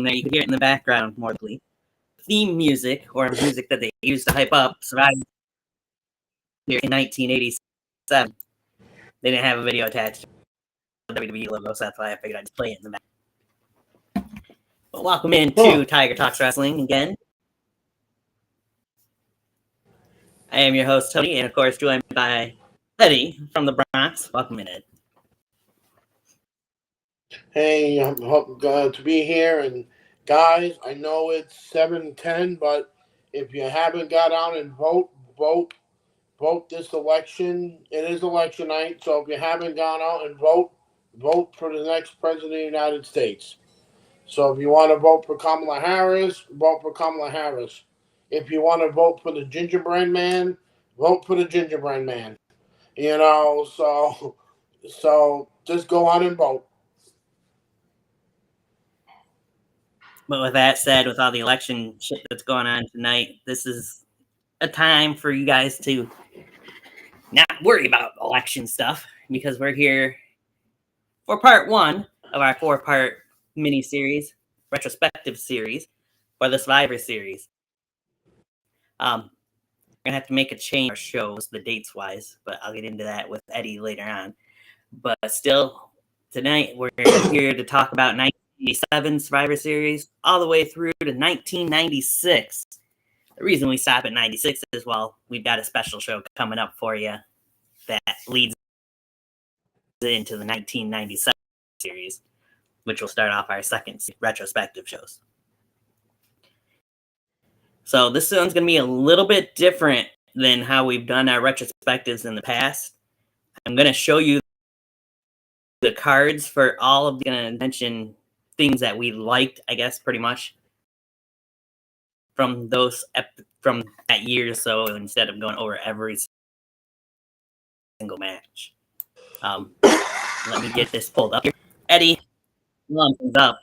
theme there. You can hear it in the background more likely. Theme music, or music that they used to hype up Survivor here in 1987. They didn't have a video attached to the WWE logo, so that's why I figured I'd just play it in the back. Well, welcome into Tiger Talks Wrestling again. I am your host, Tony, and of course joined by Eddie from the Bronx. Welcome in, Ed. Hey, I'm glad to be here, and guys, I know it's 7:10, but if you haven't got out and vote this election. It is election night, so if you haven't gone out and vote for the next president of the United States. So if you want to vote for Kamala Harris, vote for Kamala Harris. If you want to vote for the gingerbread man, vote for the gingerbread man. You know, so just go out and vote. But with that said, with all the election shit that's going on tonight, this is a time for you guys to not worry about election stuff, because we're here for part one of our 4-part mini-series, retrospective series, for the Survivor Series. We're going to have to make a change in our shows, the dates-wise, but I'll get into that with Eddie later on. But still, tonight, we're here to talk about 1987 Survivor Series all the way through to 1996. The reason we stop at 96 is, well, we've got a special show coming up for you that leads into the 1997 series, which will start off our second retrospective shows. So this one's going to be a little bit different than how we've done our retrospectives in the past. I'm going to show you the cards for all of going to mention things that we liked, I guess, pretty much from from that year or so, instead of going over every single match. Let me get this pulled up here. Eddie, thumbs up.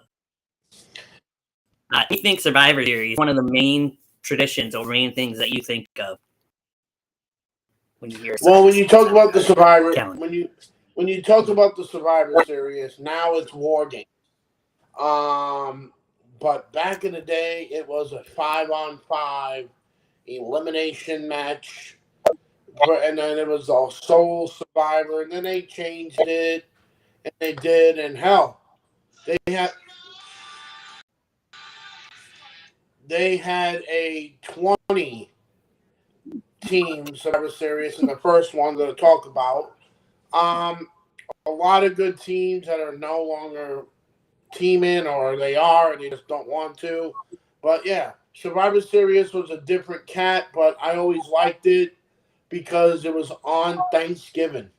I think Survivor Series is one of the main traditions or main things that you think of when you hear. Well, when you talk about the Survivor, when you talk about the Survivor Series, now it's War Games. But back in the day, it was a 5-on-5 elimination match, and then it was a sole Survivor, and then they changed it, and they did, and hell, they had a 20 team Survivor Series in the first one that I talk about. A lot of good teams that are no longer teaming, or they are and they just don't want to. But yeah, Survivor Series was a different cat, but I always liked it because it was on Thanksgiving,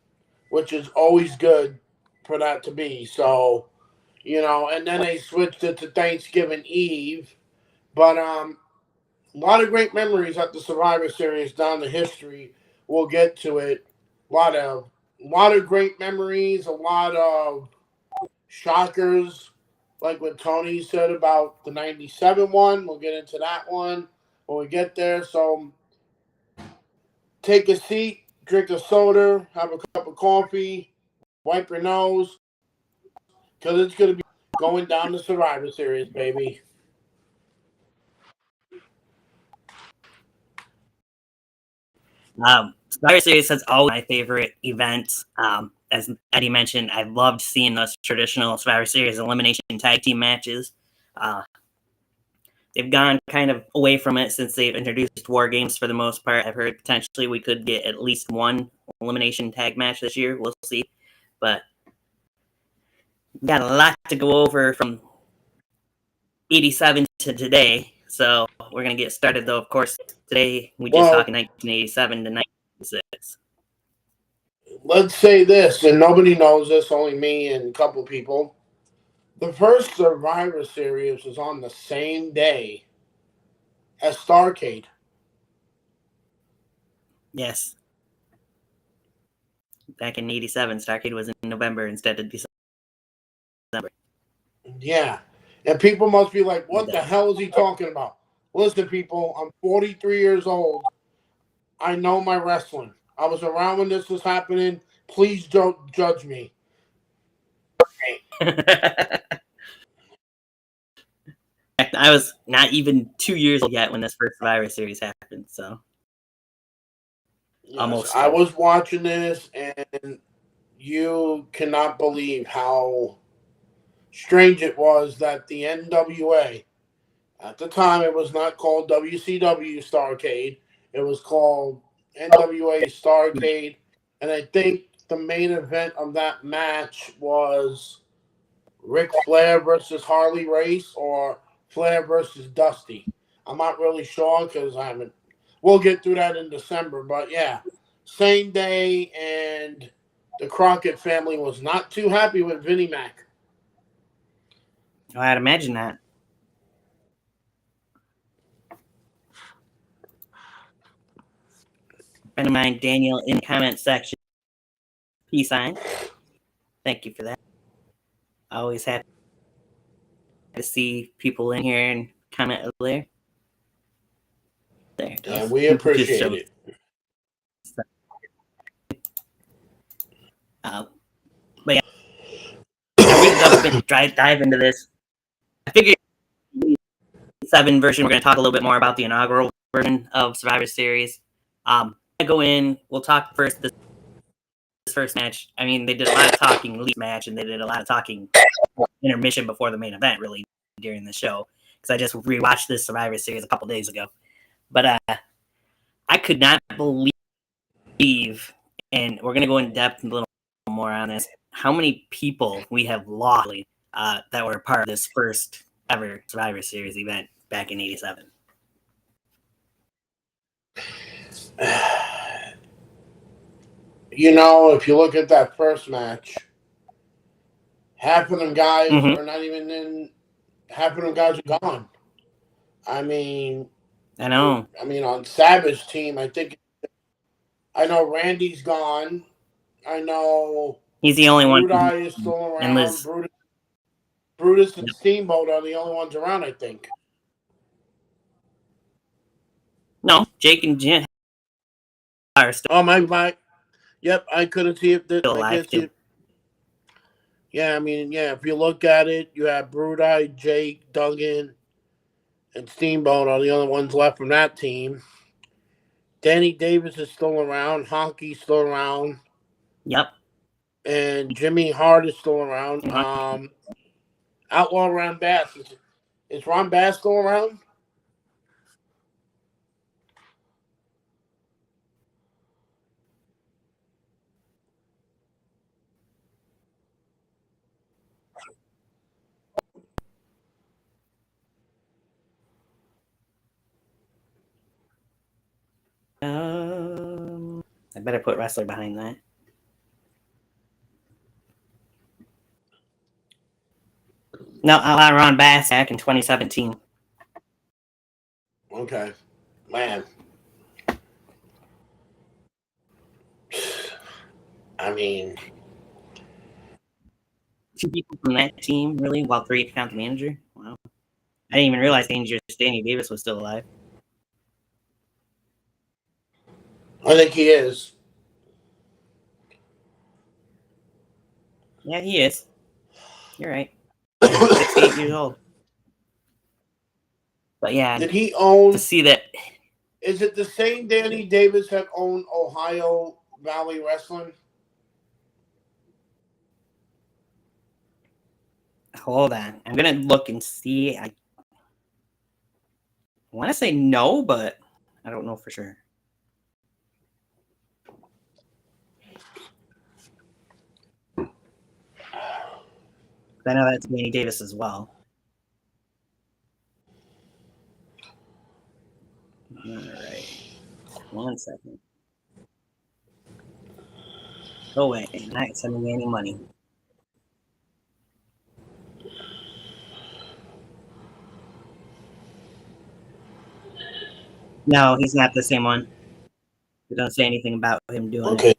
which is always good for that to be. So, you know, and then they switched it to Thanksgiving Eve. But a lot of great memories at the Survivor Series down the history. We'll get to it. A lot of great memories, a lot of shockers, like what Tony said about the 97 one. We'll get into that one when we get there. So take a seat, drink a soda, have a cup of coffee, wipe your nose, because it's going to be going down the Survivor Series, baby. Survivor Series has always been my favorite events. As Eddie mentioned, I loved seeing those traditional Survivor Series elimination tag team matches. They've gone kind of away from it since they've introduced War Games for the most part. I've heard potentially we could get at least one elimination tag match this year. We'll see. But we got a lot to go over from 87 to today. So we're going to get started, though, of course. Today, we just talked 1987 to 1996. Let's say this, and nobody knows this, only me and a couple people. The first Survivor Series was on the same day as Starrcade. Yes. Back in 87, Starrcade was in November instead of December. Yeah. And people must be like, what the hell is he talking about? Listen, people, I'm 43 years old. I know my wrestling. I was around when this was happening. Please don't judge me. I was not even 2 years old yet when this first Survivor Series happened. So Yes, almost. I was watching this, and you cannot believe how strange it was that the NWA, at the time, it was not called WCW Starrcade. It was called NWA Starrcade. And I think the main event of that match was Ric Flair versus Harley Race or Flair versus Dusty. I'm not really sure because I haven't. We'll get through that in December. But yeah, same day, and the Crockett family was not too happy with Vinnie Mac. Oh, I'd imagine that. Friend of mine, Daniel, in the comment section, peace sign. Thank you for that. Always happy to see people in here and comment over there. There it goes. And we appreciate it. But yeah, we can jump in, dive into this. I figured 7 version, we're going to talk a little bit more about the inaugural version of Survivor Series. I go in, we'll talk first this first match. I mean, they did a lot of talking lead match, and they did a lot of talking intermission before the main event, really, during the show. Because I just rewatched this Survivor Series a couple days ago. But I could not believe, and we're going to go in depth a little more on this, how many people we have lost that were part of this first ever Survivor Series event back in '87. You know, if you look at that first match, half of them guys are not even in. Half of them guys are gone. I mean, know. On Savage team, I know Randy's gone. I know he's the only one. Brudai is still around. Brutus and Steamboat are the only ones around, I think. No, Jake and Jim are still. Oh my! Yep, I couldn't see it. Still alive too. Yeah, if you look at it, you have Brudai, Jake, Duggan, and Steamboat are the only ones left from that team. Danny Davis is still around. Honky's still around. Yep. And Jimmy Hart is still around. Outlaw Ron Bass. Is Ron Bass still around? I better put wrestler behind that. No, I'll Ron Bass back in 2017. Okay. Man. I mean, 2 people from that team, really, while 3 count the manager. Wow. I didn't even realize Danny Davis was still alive. I think he is. Yeah, he is. You're right. 68 years old. But yeah, did he own? To see that. Is it the same Danny Davis that owned Ohio Valley Wrestling? Hold on. I'm going to look and see. I want to say no, but I don't know for sure. I know that's Danny Davis as well. All right. 1 second. Go away. Not sending me any money. No, he's not the same one. They don't say anything about him doing it.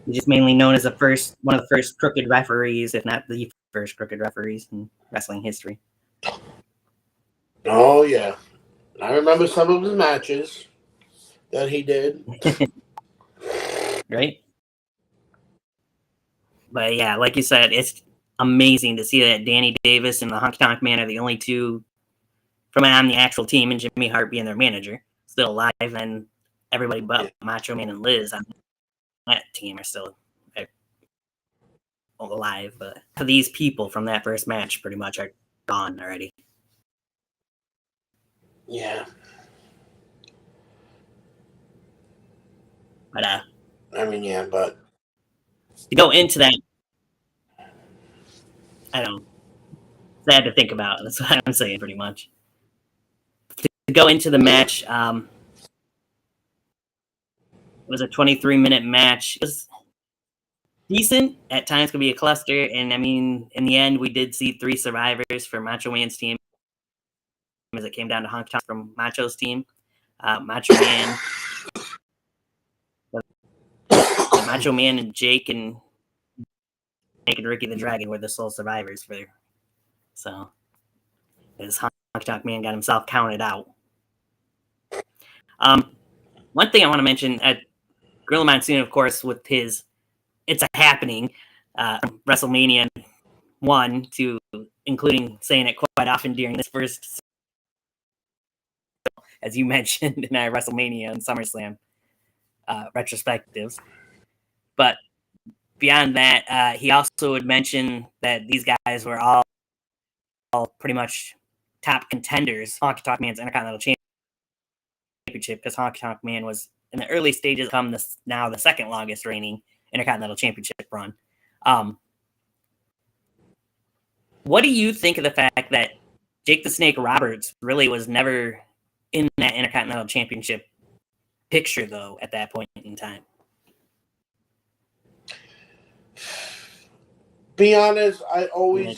He's just mainly known as one of the first crooked referees, if not the first crooked referees in wrestling history. Oh, yeah. I remember some of his matches that he did. Right? But yeah, like you said, it's amazing to see that Danny Davis and the Honky Tonk Man are the only two from on the actual team, and Jimmy Hart being their manager, still alive, and everybody but Macho Man and Liz on that team are still alive. But these people from that first match pretty much are gone already. Yeah. But I mean, yeah, but to go into that, I don't know, sad to think about. That's what I'm saying, pretty much. To go into the match, it was a 23-minute match. It was decent. At times could be a cluster, and I mean, in the end, we did see 3 survivors for Macho Man's team, as it came down to Honky Tonk from Macho's team. Macho Man, Macho Man, and Jake and Ricky the Dragon were the sole survivors for. So, his Honky Tonk Man got himself counted out. One thing I want to mention at Gorilla Monsoon, of course, with his "It's a Happening" WrestleMania 1 to including saying it quite often during this first, as you mentioned, in our WrestleMania and SummerSlam retrospectives. But beyond that, he also would mention that these guys were all pretty much top contenders. Honky Tonk Man's Intercontinental Championship, because Honky Tonk Man was in the early stages, come this now the second longest reigning Intercontinental Championship run. What do you think of the fact that Jake the Snake Roberts really was never in that Intercontinental Championship picture, though, at that point in time? Be honest, I always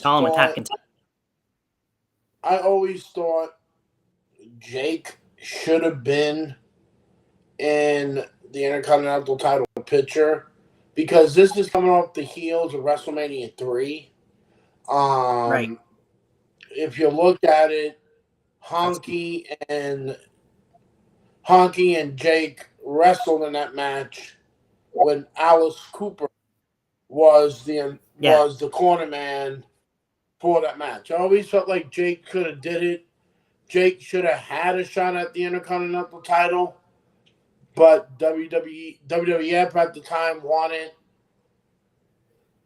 thought Jake should have been in the Intercontinental title picture, because this is coming off the heels of WrestleMania 3. Right. If you look at it, Honky and Jake wrestled in that match when Alice Cooper was the corner man for that match. I always felt like Jake could have did it. Jake should have had a shot at the Intercontinental title, but WWF at the time wanted.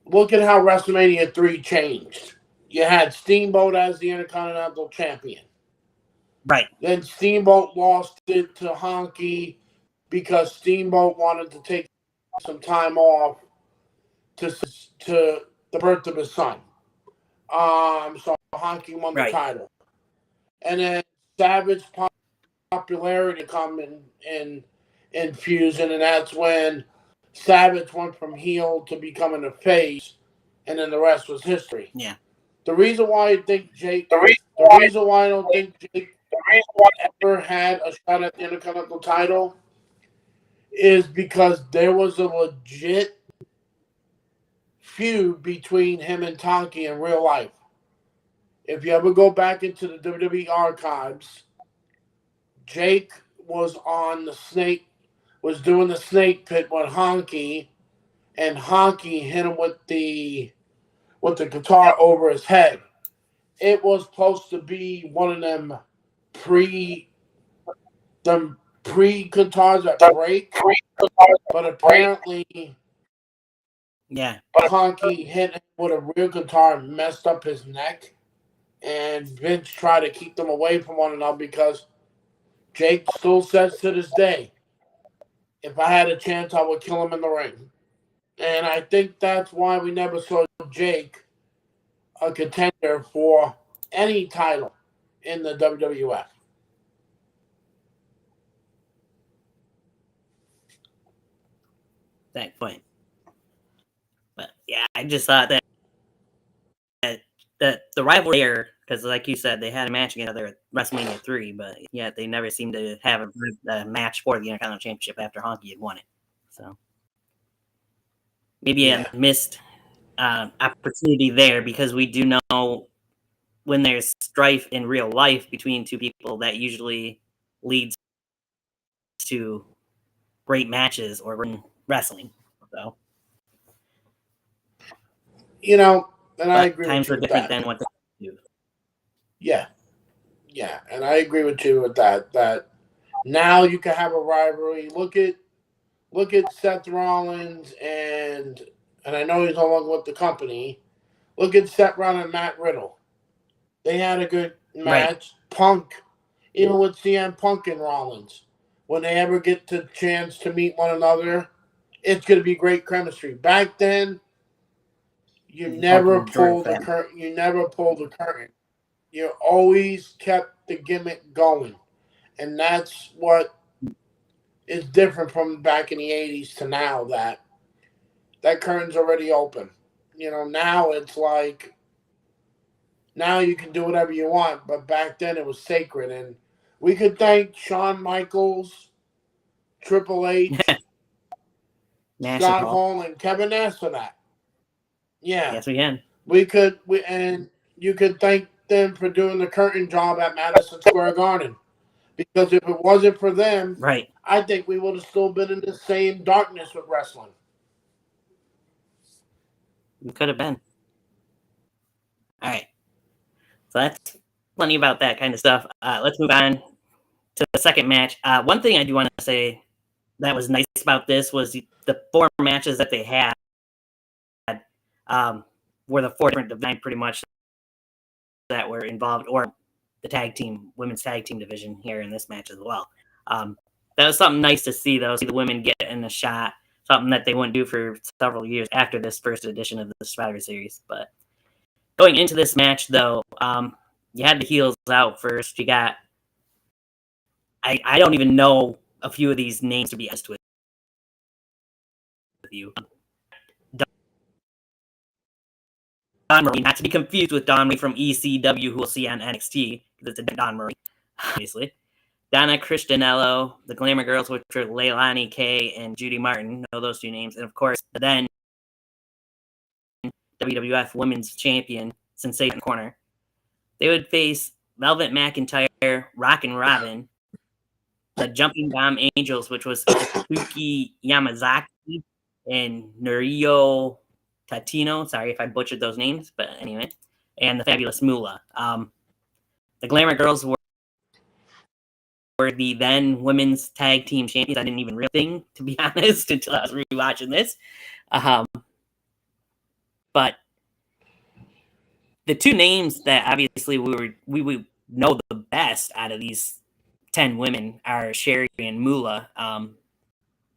Look at how WrestleMania 3 changed. You had Steamboat as the Intercontinental Champion. Right. Then Steamboat lost it to Honky because Steamboat wanted to take some time off to the birth of his son. So Honky won the title. And then Savage popularity come in Fusion, and that's when Savage went from heel to becoming a face, and then the rest was history. Yeah. The reason why I think Jake, the reason why I don't think Jake ever had a shot at the Intercontinental title is because there was a legit feud between him and Tonky in real life. If you ever go back into the WWE archives, Jake was doing the snake pit with Honky, and Honky hit him with the guitar over his head. It was supposed to be one of them pre guitars that break, but apparently, Honky hit him with a real guitar and messed up his neck. And Vince tried to keep them away from one another because Jake still says to this day, if I had a chance, I would kill him in the ring. And I think that's why we never saw Jake a contender for any title in the WWF. That point. But yeah, I just thought that the rivalry there, because like you said, they had a match together at WrestleMania 3, but yet they never seemed to have a match for the Intercontinental Championship after Honky had won it. So maybe a missed opportunity there, because we do know when there's strife in real life between two people, that usually leads to great matches or wrestling. So you know, and I But agree times with you were with different that. than what they do. Yeah, yeah, and I agree with you with that. That now you can have a rivalry. Look at Seth Rollins and I know he's no longer with the company. Look at Seth Rollins and Matt Riddle. They had a good Right. match. Punk, even with CM Punk and Rollins, when they ever get the chance to meet one another, it's going to be great chemistry. Back then, you never Jordan pulled the Fat. curtain. You never pulled the curtain. You always kept the gimmick going, and that's what is different from back in the '80s to now. That curtain's already open. Now it's like now you can do whatever you want, but back then it was sacred, and we could thank Shawn Michaels, Triple H, Nash and Scott Paul. Hall, and Kevin Nash for that. Yeah, Yes, we can. and you could thank them for doing the curtain job at Madison Square Garden, because if it wasn't for them, Right. I think we would have still been in the same darkness with wrestling. We could have been. All right. So that's plenty about that kind of stuff. Let's move on to the second match. One thing I do want to say that was nice about this was the 4 matches that they had were the 4 different divisions pretty much that were involved, or the women's tag team division here in this match as well. That was something nice to see, though, see the women getting a shot, something that they wouldn't do for several years after this first edition of the Survivor Series. But going into this match, though, you had the heels out first. You got, I don't even know a few of these names, to be honest with you. Don Marie, not to be confused with Don Marie from ECW, who we'll see on NXT, because it's a Don Marie, obviously. Donna Christanello, the Glamour Girls, which are Leilani Kay and Judy Martin, know those 2 names. And of course, then WWF Women's Champion, Sensation Corner. They would face Velvet McIntyre, Rockin' Robin, the Jumping Bomb Angels, which was Suki Yamazaki and Norio Tatino. Sorry if I butchered those names, but anyway. And the Fabulous Moolah. The Glamour Girls were the then women's tag team champions. I didn't even realize thing, to be honest, until I was rewatching this. But the 2 names that obviously we would know the best out of these 10 women are Sherry and Moolah.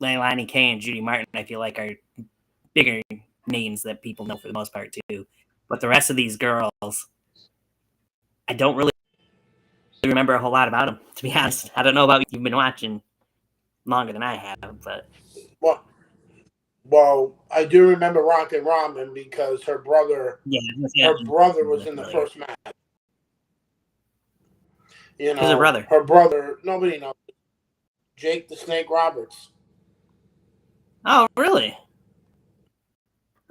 Leilani Kay and Judy Martin, I feel like, are bigger names that people know for the most part too. But the rest of these girls, I don't really remember a whole lot about them, to be honest. I don't know about you. You've been watching longer than I have, but Well, I do remember Rockin' Robin because her brother was in the first match. Who's her brother? Her brother, nobody knows. Jake the Snake Roberts. Oh, really?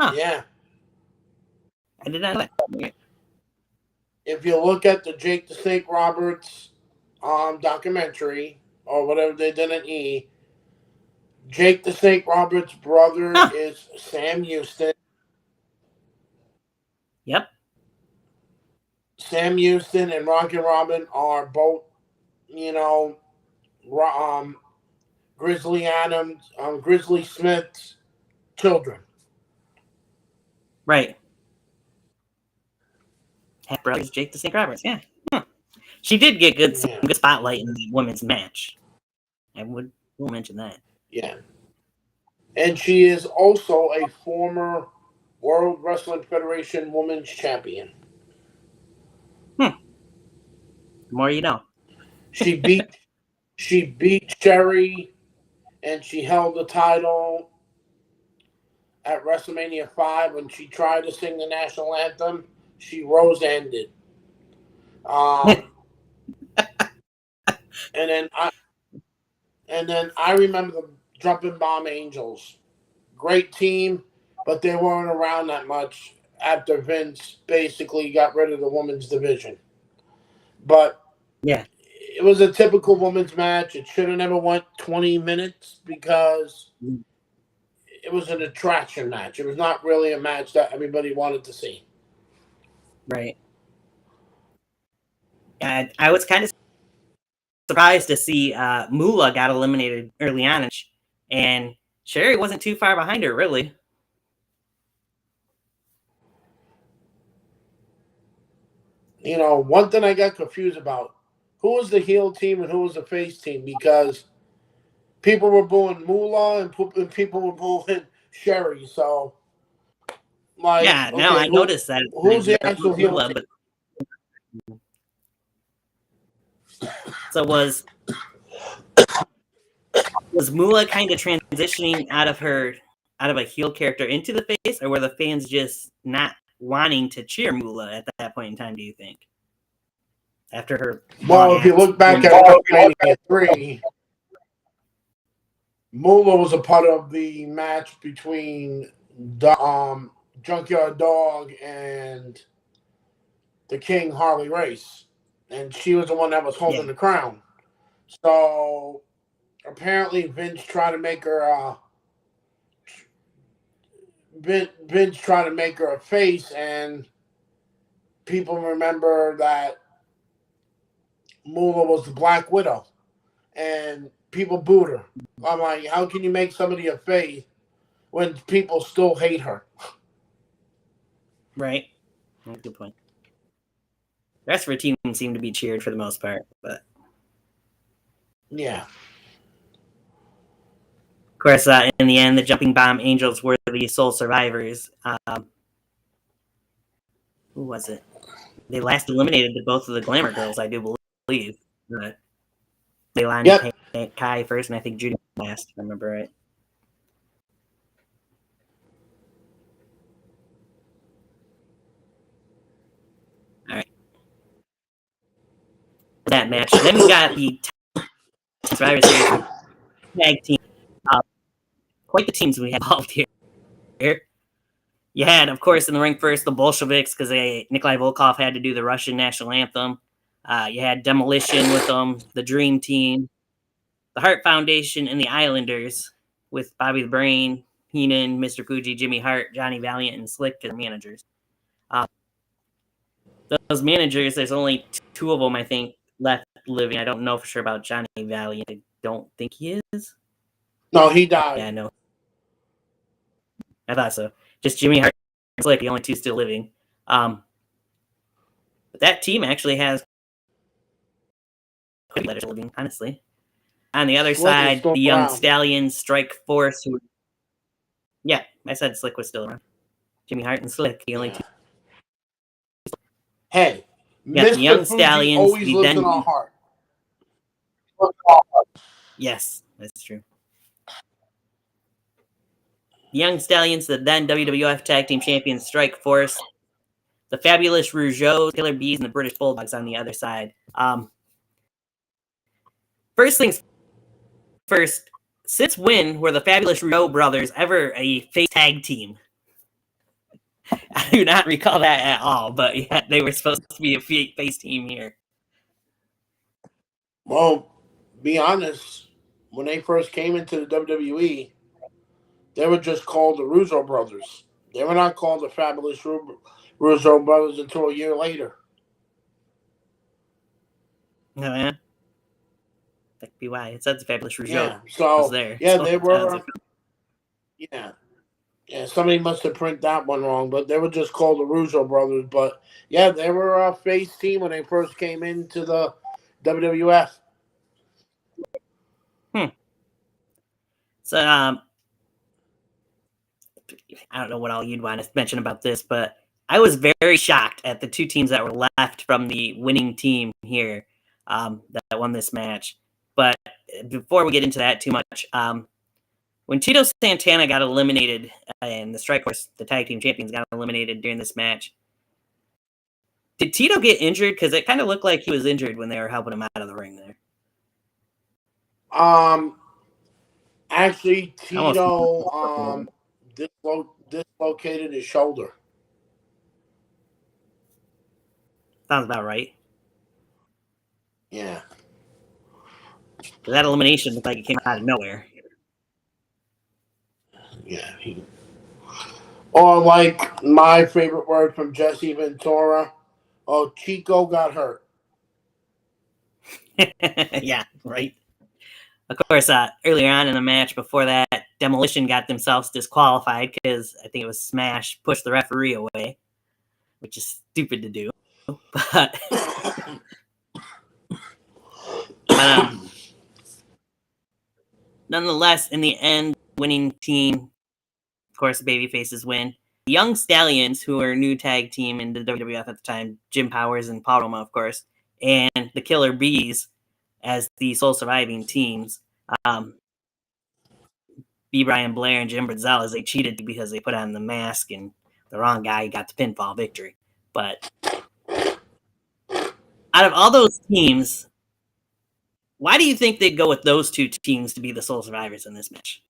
Huh. Yeah. I did not know that. If you look at the Jake the Snake Roberts documentary, or whatever they did in E, Jake the Snake Roberts' brother is Sam Houston. Yep. Sam Houston and Rockin' Robin are both, Grizzly Adams, Grizzly Smith's children. Right. Half brothers, Jake the Snake Roberts. Yeah. Huh. She did get good spotlight in the women's match. I will mention that. Yeah. And she is also a former World Wrestling Federation Women's Champion. The more you know. She beat Sherry, and she held the title at WrestleMania 5 when she tried to sing the national anthem. She rose-ended. And then I remember the Jumping Bomb Angels. Great team, but they weren't around that much after Vince basically got rid of the women's division. But yeah, it was a typical women's match. It should have never went 20 minutes because it was an attraction match. It was not really a match that everybody wanted to see. Right. I was kind of surprised to see Moolah got eliminated early on, and Sherry wasn't too far behind her, really. You know, one thing I got confused about, who was the heel team and who was the face team? Because people were booing Moolah and people were booing Sherry. So, like, Yeah, no, okay, I noticed that. who's the actual heel Moolah, team? So was Moolah kind of transitioning out of a heel character into the face, or were the fans just not wanting to cheer Moolah at that point in time, do you think? After her Well, if you look back at WrestleMania 3, Moolah was a part of the match between the Junkyard Dog and the King Harley Race, and she was the one that was holding the crown. So apparently Vince tried to make her Vince tried to make her a face, and people remember that Moolah was the Black Widow, and people booed her. I'm like, how can you make somebody a face when people still hate her? Right. Good point. The rest of her team seemed to be cheered for the most part, but yeah. Of course, in the end, the Jumping Bomb Angels were the sole survivors. Who was it? They last eliminated both of the Glamour Girls, I do believe. Leilani Kai first, and I think Judy last, if I remember right. All right. That match. Then we got the Survivor Series tag team. Quite the teams we have involved here. You had, of course, in the ring first, the Bolsheviks, because Nikolai Volkov had to do the Russian national anthem. You had Demolition with them, the Dream Team, the Hart Foundation, and the Islanders, with Bobby the Brain, Heenan, Mr. Fuji, Jimmy Hart, Johnny Valiant, and Slick as managers. Those managers, there's only two of them, I think, left living. I don't know for sure about Johnny Valiant. I don't think he is. No, he died. Yeah, no. I thought so. Just Jimmy Hart and Slick, the only two still living. But that team actually has letters living, honestly. On the other side, the Young Stallions, Strike Force, who... Yeah, I said Slick was still around. Jimmy Hart and Slick, the only two. Hey, yeah, Mr. the Young Fuji Stallions always lives in our heart. Yes, that's true. The Young Stallions, the then WWF Tag Team Champions, Strike Force, the Fabulous Rougeaus, Killer Bees, and the British Bulldogs on the other side. First things first, since when were the Fabulous Rougeau brothers ever a face tag team? I do not recall that at all, but yeah, they were supposed to be a face team here. Well, be honest, when they first came into the WWE, they were just called the Russo brothers. They were not called the Fabulous Russo brothers until a year later. Oh, yeah? That could be why. It said the Fabulous Rougeau was there. Yeah, so they were... Yeah, somebody must have printed that one wrong, but they were just called the Russo brothers. But, yeah, they were a face team when they first came into the WWF. So, I don't know what all you'd want to mention about this, but I was very shocked at the two teams that were left from the winning team here that won this match. But before we get into that too much, when Tito Santana got eliminated and the Strike Force, the tag team champions, got eliminated during this match, did Tito get injured? Because it kind of looked like he was injured when they were helping him out of the ring there. Actually, Tito dislocated his shoulder. Sounds about right. Yeah. That elimination looked like it came out of nowhere. Yeah. Or like my favorite word from Jesse Ventura. Oh, Chico got hurt. Yeah, right. Of course, earlier on in the match before that, Demolition got themselves disqualified because I think it was Smash pushed the referee away, which is stupid to do. But, but nonetheless, in the end, winning team, of course, the babyfaces win. The Young Stallions, who were a new tag team in the WWF at the time, Jim Powers and Paul Roma, of course, and the Killer Bees as the sole surviving teams. B. Brian Blair and Jim Brazales, they cheated because they put on the mask and the wrong guy got the pinfall victory. But out of all those teams, why do you think they'd go with those two teams to be the sole survivors in this match?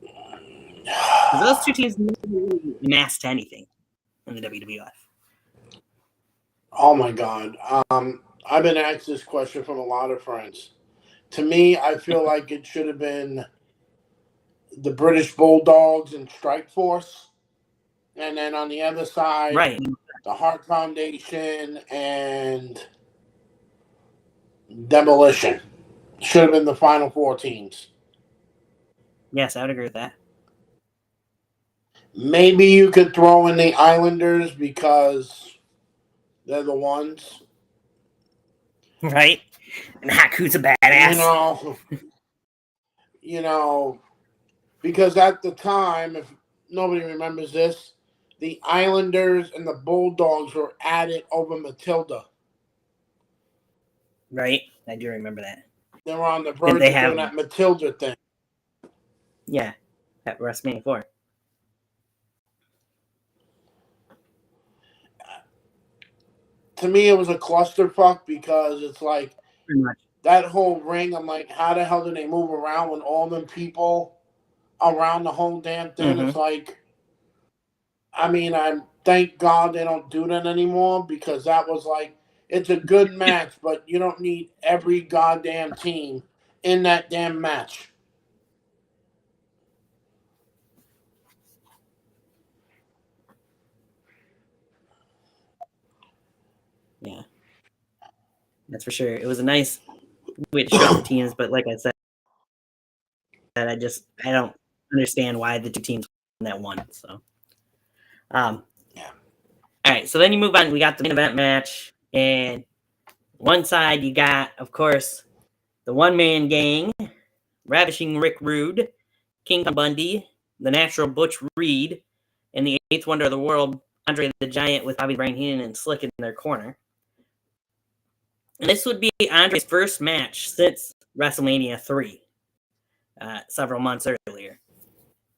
Because those two teams never really amassed to anything in the WWF. Oh my God. I've been asked this question from a lot of friends. To me, I feel like it should have been the British Bulldogs and Strike Force. And then on the other side, Right. the Hart Foundation and Demolition. Should have been the final four teams. Yes, I would agree with that. Maybe you could throw in the Islanders because they're the ones. Right? And Haku's a badass. You know, because at the time, if nobody remembers this, the Islanders and the Bulldogs were at it over Matilda. Right? I do remember that. They were on the verge of doing that Matilda thing. Yeah, at WrestleMania 4. To me, it was a clusterfuck because it's like Pretty much. that whole ring. I'm like, how the hell did they move around when all them people around the whole damn thing? Mm-hmm. It's like, I mean, I thank God they don't do that anymore because that was like, it's a good match, but you don't need every goddamn team in that damn match. Yeah, that's for sure. It was a nice way to show off the teams, but like I said, I don't understand why the two teams that won. So, Yeah. All right. So then you move on. We got the main event match, and one side you got, of course, the one man gang, Ravishing Rick Rude, King Kong Bundy, the Natural Butch Reed, and the Eighth Wonder of the World, Andre the Giant, with Bobby Brian Heenan and Slick in their corner. And this would be Andre's first match since WrestleMania 3, several months earlier.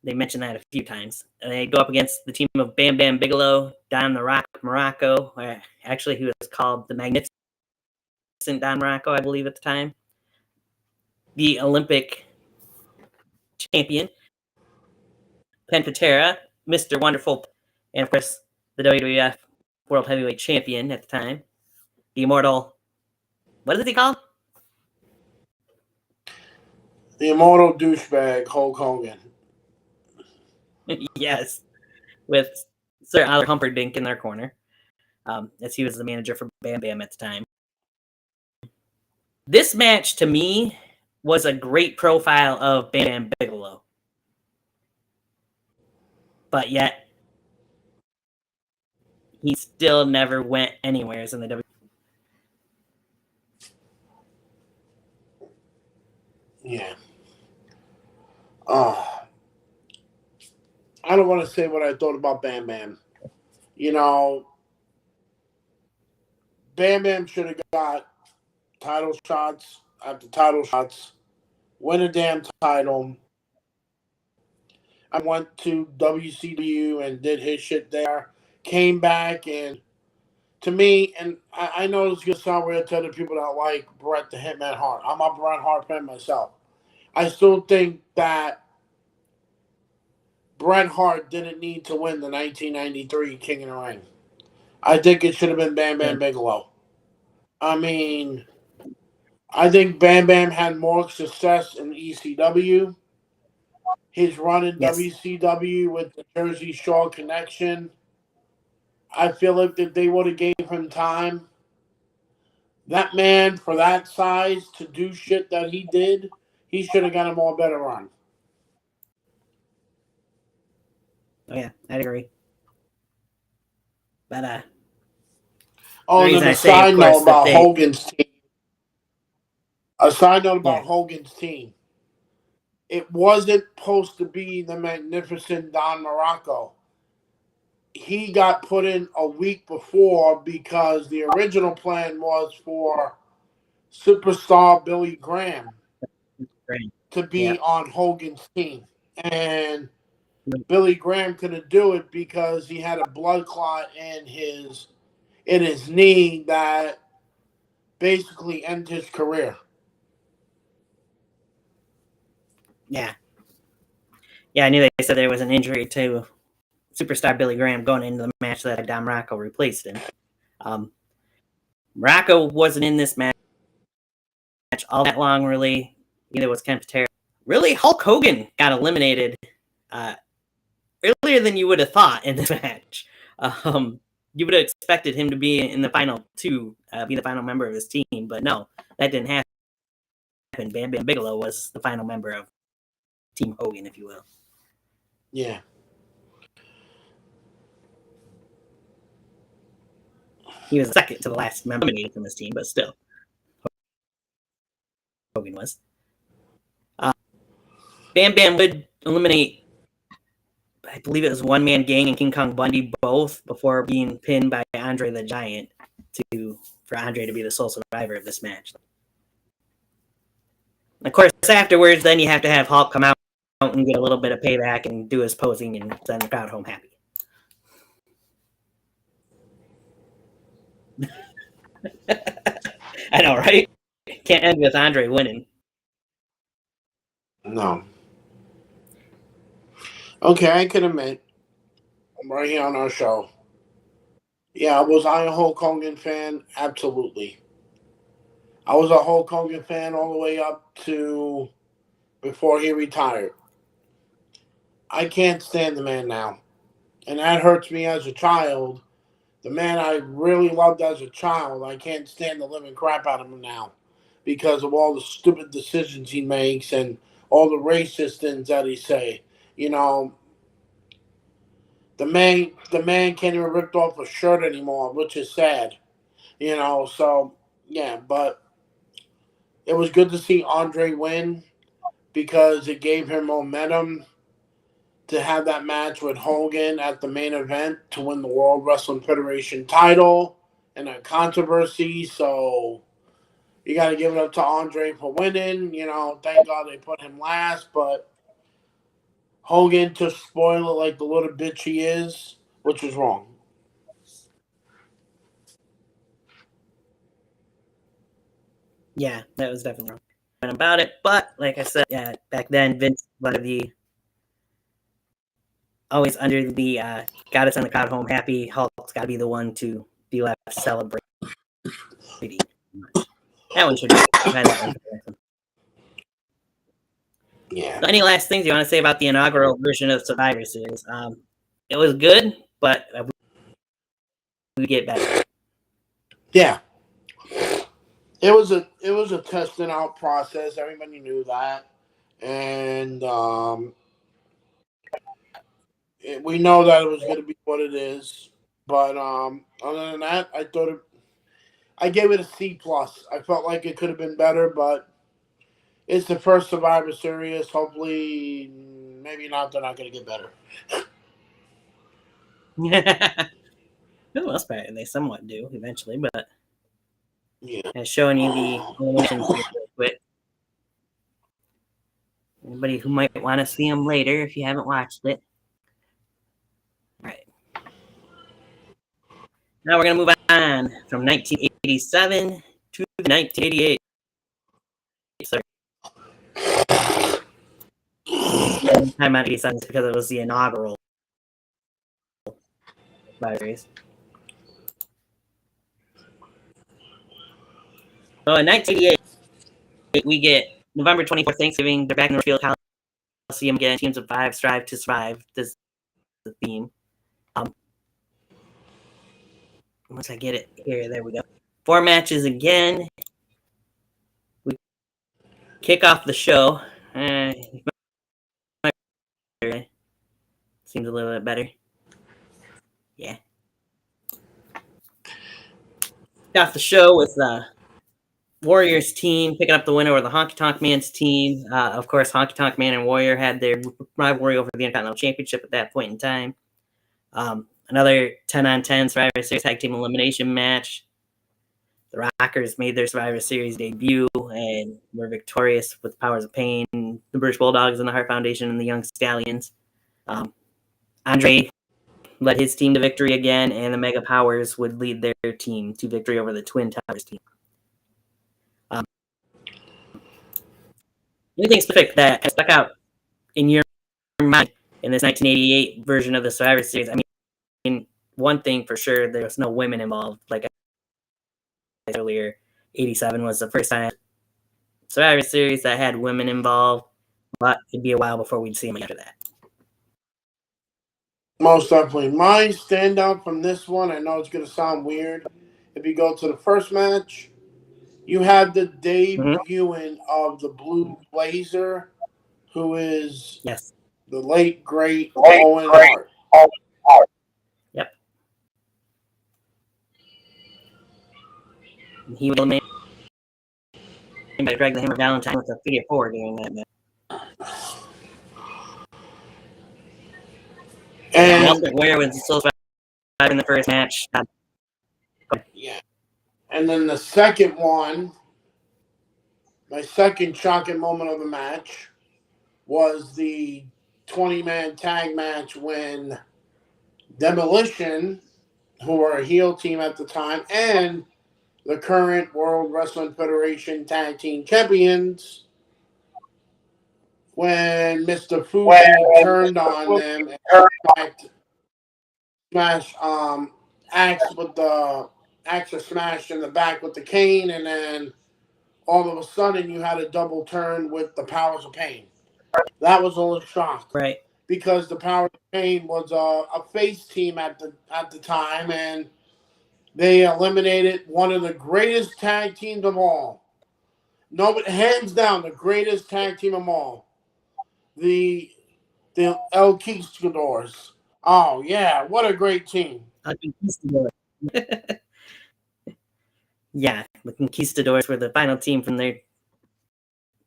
They mentioned that a few times. And they go up against the team of Bam Bam Bigelow, Don the Rock Morocco. Actually, he was called the Magnificent Don Morocco, I believe, at the time. The Olympic champion, Pen Patera, Mr. Wonderful, and of course, the WWF World Heavyweight Champion at the time. The immortal, what is he called? The immortal douchebag, Hulk Hogan. Yes, with Sir Oliver Humperdinck in their corner, as he was the manager for Bam Bam at the time. This match, to me, was a great profile of Bam Bam Bigelow. But yet, he still never went anywhere in the WWE. Yeah. I don't want to say what I thought about Bam Bam. You know, Bam Bam should have got title shots after title shots, win a damn title. I went to WCW and did his shit there, came back, and to me, and I know it's going to sound weird to other people that like Bret the Hitman Hart. I'm a Bret Hart fan myself. I still think that Bret Hart didn't need to win the 1993 King of the Ring. I think it should have been Bam Bam Bigelow. I mean, I think Bam Bam had more success in ECW. his run in Yes. WCW with the Jersey Shore connection. I feel like that they would have gave him time. That man, for that size, to do shit that he did, he should have got a more better run. Oh yeah, I'd agree. But oh, and then a side note about Hogan's team. A side note about Hogan's team. It wasn't supposed to be the magnificent Don Morocco. He got put in a week before because the original plan was for superstar Billy Graham to be on Hogan's team. And Billy Graham couldn't do it because he had a blood clot in his knee that basically ended his career. Yeah. Yeah, I knew they said there was an injury to superstar Billy Graham going into the match that Don Morocco replaced him. Morocco wasn't in this match all that long, really. Either was kind of terrible. Really, Hulk Hogan got eliminated earlier than you would have thought in this match. You would have expected him to be in the final two, be the final member of his team, but no, that didn't happen. Bam Bam Bigelow was the final member of Team Hogan, if you will. Yeah. He was second to the last member eliminated from his team, but still, Hogan was. Bam Bam would eliminate, I believe it was One Man Gang and King Kong Bundy both before being pinned by Andre the Giant for Andre to be the sole survivor of this match. Of course, afterwards, then you have to have Hulk come out and get a little bit of payback and do his posing and send the crowd home happy. I know, right? Can't end with Andre winning. No. Okay, I can admit, I'm right here on our show. Yeah, was I a Hulk Hogan fan? Absolutely. I was a Hulk Hogan fan all the way up to before he retired. I can't stand the man now. And that hurts me as a child. The man I really loved as a child, I can't stand the living crap out of him now because of all the stupid decisions he makes and all the racist things that he say. You know, the man can't even rip off a shirt anymore, which is sad. You know, so yeah, but it was good to see Andre win because it gave him momentum to have that match with Hogan at the main event to win the World Wrestling Federation title and a controversy. So you got to give it up to Andre for winning. You know, thank God they put him last, but Hogan to spoil it like the little bitch he is, which was wrong. Yeah, that was definitely wrong. About it, but like I said, yeah, back then Vince wanted to be always under the got us on the crowd home happy. Hulk's got to be the one to be left celebrating. That one should be that one. Yeah. So any last things you want to say about the inaugural version of Survivor Series? It was good, but we get better. Yeah. It was a testing out process. Everybody knew that, and we know that it was going to be what it is. But other than that, I gave it a C plus. I felt like it could have been better, but it's the first Survivor Series. Hopefully, maybe not. They're not going to get better. For the most part, they somewhat do eventually, but yeah, showing you the elimination quick. Anybody who might want to see them later if you haven't watched it. All right. Now we're going to move on from 1987 to 1988. Sorry. Time out 87 because it was the inaugural series. So in 1988, we get November 24th, Thanksgiving. They're back in the field. see them again. Teams of 5 strive to survive. This is the theme. Once I get it here, there we go. 4 matches again. We kick off the show. Seems a little bit better. Yeah. Kick off the show with Warriors team picking up the win over the Honky Tonk Man's team. Of course, Honky Tonk Man and Warrior had their rivalry over the Intercontinental Championship at that point in time. Another 10-on-10 Survivor Series Tag Team Elimination match. The Rockers made their Survivor Series debut and were victorious with the Powers of Pain, the British Bulldogs and the Hart Foundation and the Young Stallions. Andre led his team to victory again, and the Mega Powers would lead their team to victory over the Twin Towers team. Anything specific that stuck out in your mind in this 1988 version of the Survivor Series? I mean, one thing for sure, there was no women involved. Like I said earlier, 87 was the first time Survivor Series that had women involved, but it'd be a while before we'd see them after that. Most definitely. My standout from this one, I know it's going to sound weird. If you go to the first match, you had the debuting of the Blue Blazer, who is the late, great Owen Hart. Yep. He was eliminated by Greg the Hammer Valentine with a figure 4 during that match. And Warrior was still surviving the first match. Yeah. And then the second one, my second shocking moment of the match, was the 20-man tag match when Demolition, who were a heel team at the time, and the current World Wrestling Federation Tag Team Champions, when Mr. Fuji turned on them and smashed Axe with the Axe smashed in the back with the cane, and then all of a sudden you had a double turn with the Powers of Pain. That was a little shock, right? Because the Powers of Pain was a face team at the time, and they eliminated one of the greatest tag teams of all. No, but hands down, the greatest tag team of all. The El Conquistadors. Oh yeah, what a great team! Yeah, the Conquistadors were the final team from their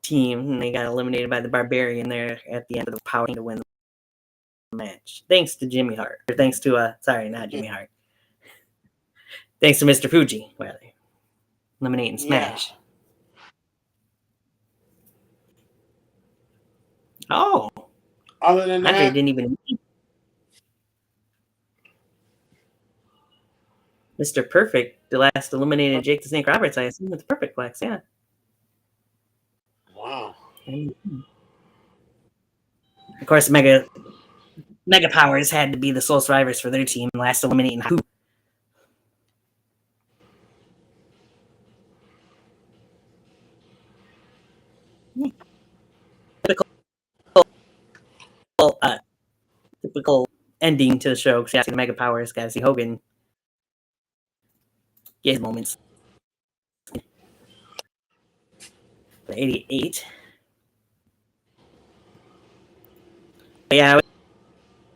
team, and they got eliminated by the Barbarian there at the end of the Power to win the match. Thanks to Jimmy Hart. Or thanks to, sorry, not Jimmy Hart. Thanks to Mr. Fuji, rather. Eliminating Smash. Yeah. Oh. Other than Andre that, didn't even... Mr. Perfect, the last eliminated Jake the Snake Roberts, I assume it's Perfect Flex, yeah. Wow. Of course, Mega Powers had to be the sole survivors for their team, last eliminating who? Typical ending to the show, because you see the Mega Powers, got to see Hogan get his moments. 88. But yeah, I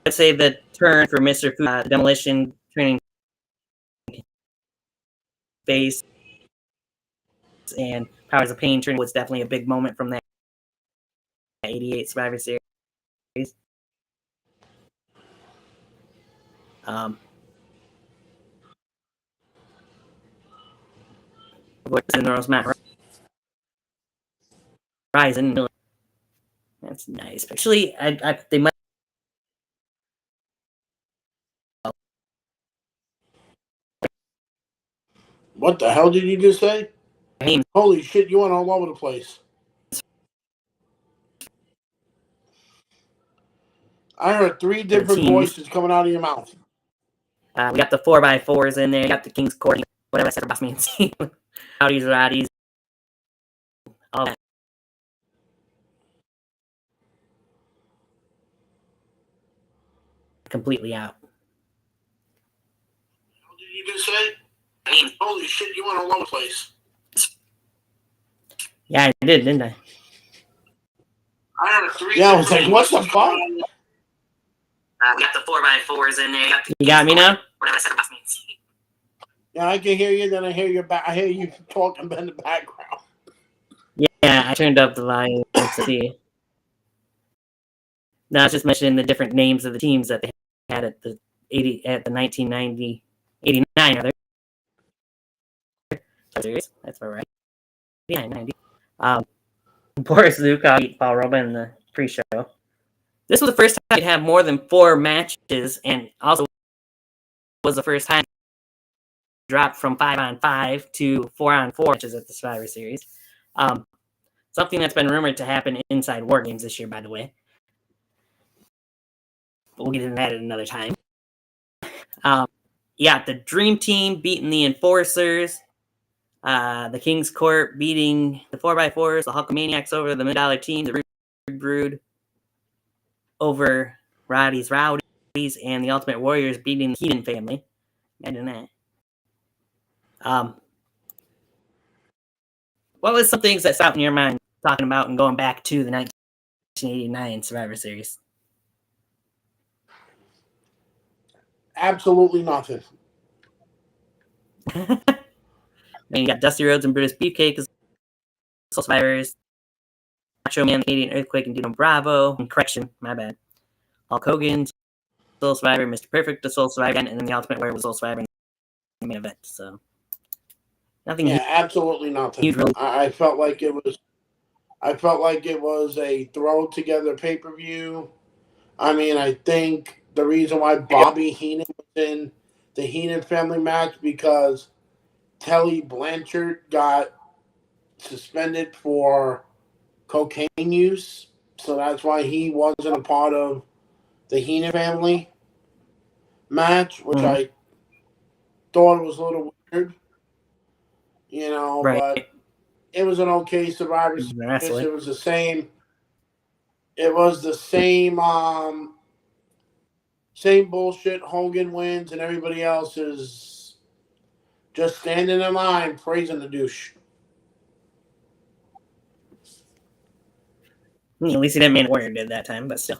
would say the turn for Mr. Fuji, Demolition turning face and Powers of Pain turning was definitely a big moment from that 88 Survivor Series. And there was Matt Rising. That's nice. Actually, they might. What the hell did you just say? Holy shit, you went all over the place. I heard 3 different voices coming out of your mouth. We got the 4x4s in there. You got the King's Court. Whatever I said about me and Steve. Rowdies, Roddies. All that. completely out. What did you just say? I mean, holy shit, you went all over the place. Yeah, I did, didn't I? I had a 3. Yeah, I was like, what the fuck? We got the 4x4s in there. You got me now? Whatever that means. Yeah, I can hear you. Then I hear your back. I hear you talking in the background. Yeah, I turned up the volume to see. No, I was just mentioning the different names of the teams that they had at the 1990, 89 rather. That's where we're at. 89, 90. Boris Zukov beat Paul Roba in the pre-show. This was the first time he'd have more than 4 matches, and also was the first time he dropped from 5-on-5 to 4-on-4 matches at the Survivor Series. Something that's been rumored to happen inside War Games this year, by the way. But we'll get into that at another time. You got the Dream Team beating the Enforcers. The King's Court beating the 4x4s. The Hulkamaniacs over the $1 team. The Brood over Roddy's Rowdies. And the Ultimate Warriors beating the Heenan family. Imagine that. What was some things that's out in your mind talking about and going back to the 1989 Survivor Series? Absolutely nothing. Then you got Dusty Rhodes and Brutus Beefcake as Soul Survivors. Macho Man, the Canadian Earthquake, and Dino Bravo. Correction, my bad. Hulk Hogan, Soul Survivor, Mr. Perfect, the Soul Survivor, and then the Ultimate Warrior was Soul Survivor in the main event. So nothing. Yeah, absolutely nothing. Really... I felt like it was. I felt like it was a throw together pay per view. I mean, I think the reason why Bobby Heenan was in the Heenan family match because Telly Blanchard got suspended for cocaine use, so that's why he wasn't a part of the Heenan family match, which I thought was a little weird, you know, but it was an okay Survivor Series. It was the same. It was the same. Same bullshit. Hogan wins, and everybody else is just standing in line praising the douche. At least he didn't mean Warrior did that time, but still.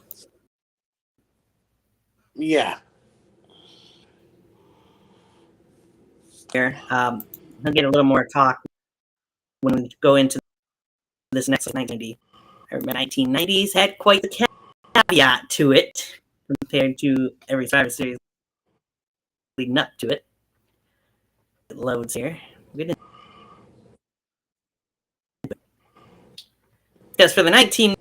Yeah. Here, I'll get a little more talk when we go into this next 1990. The 1990s had quite the caveat to it compared to every Survivor Series leading up to it. It loads here. Because for the 19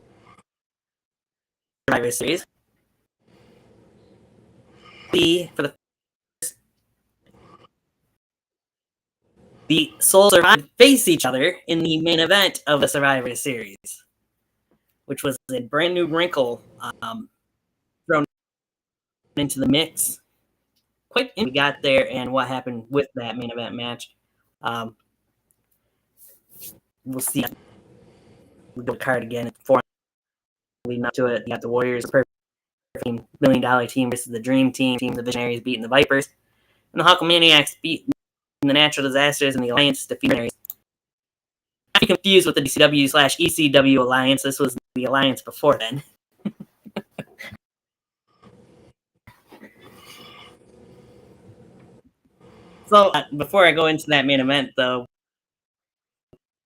Survivor Series, the Soul Survivor face each other in the main event of the Survivor Series, which was a brand new wrinkle thrown into the mix. Quite we got there and what happened with that main event match. We'll see. We'll go card again. 4 leading up to it. You got the Warriors, the $1 million team versus the Dream Team. The Visionaries beating the Vipers. And the Hulkamaniacs beating the Natural Disasters and the Alliance defeating. Not be confused with the DCW/ECW Alliance. This was the Alliance before then. So, before I go into that main event, though,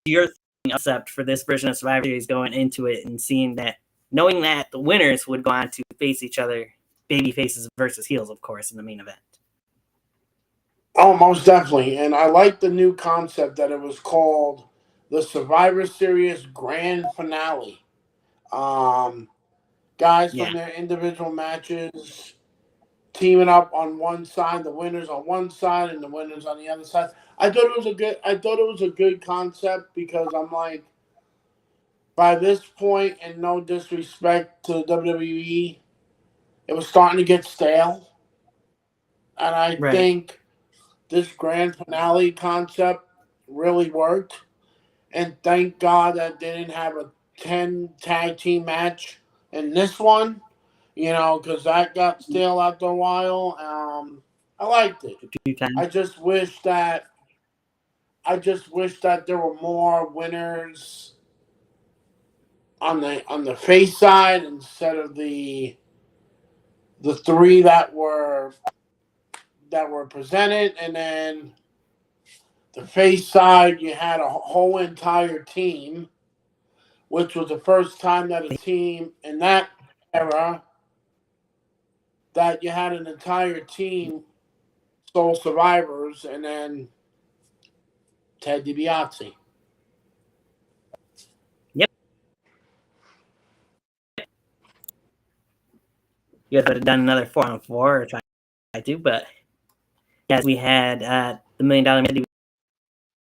your concept for this version of Survivor Series going into it and seeing that, knowing that the winners would go on to face each other, baby faces versus heels, of course, in the main event. Oh, most definitely. And I like the new concept that it was called the Survivor Series Grand Finale. Guys from their individual matches teaming up on one side, the winners on one side and the winners on the other side. I thought it was a good concept because I'm like, by this point, and no disrespect to WWE, it was starting to get stale. And I think this grand finale concept really worked. And thank God that they didn't have a 10 tag team match in this one. because that got stale after a while. I liked it. I just wish that there were more winners on the face side instead of the three that were presented, and then the face side you had a whole entire team, which was the first time that a team in that era that you had an entire team sole survivors, and then Ted DiBiase. Yep. You guys would have done another 4-on-4 or tried to, but yes, we had the $1 Million Man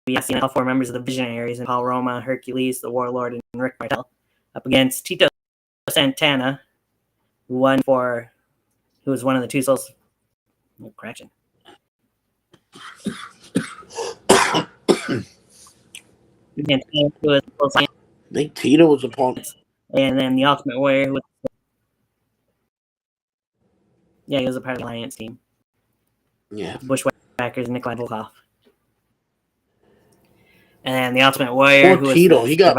DiBiase and all four members of the Visionaries, and Paul Roma, Hercules, the Warlord, and Rick Martel, up against Tito Santana, who was one of the two souls. Oh, correction. I think Tito was opponent. And then the Ultimate Warrior, he was a part of the Alliance team. Yeah. Bushwhackers and Nikolai Volkov. And then the Ultimate Warrior, Poor Tito, he got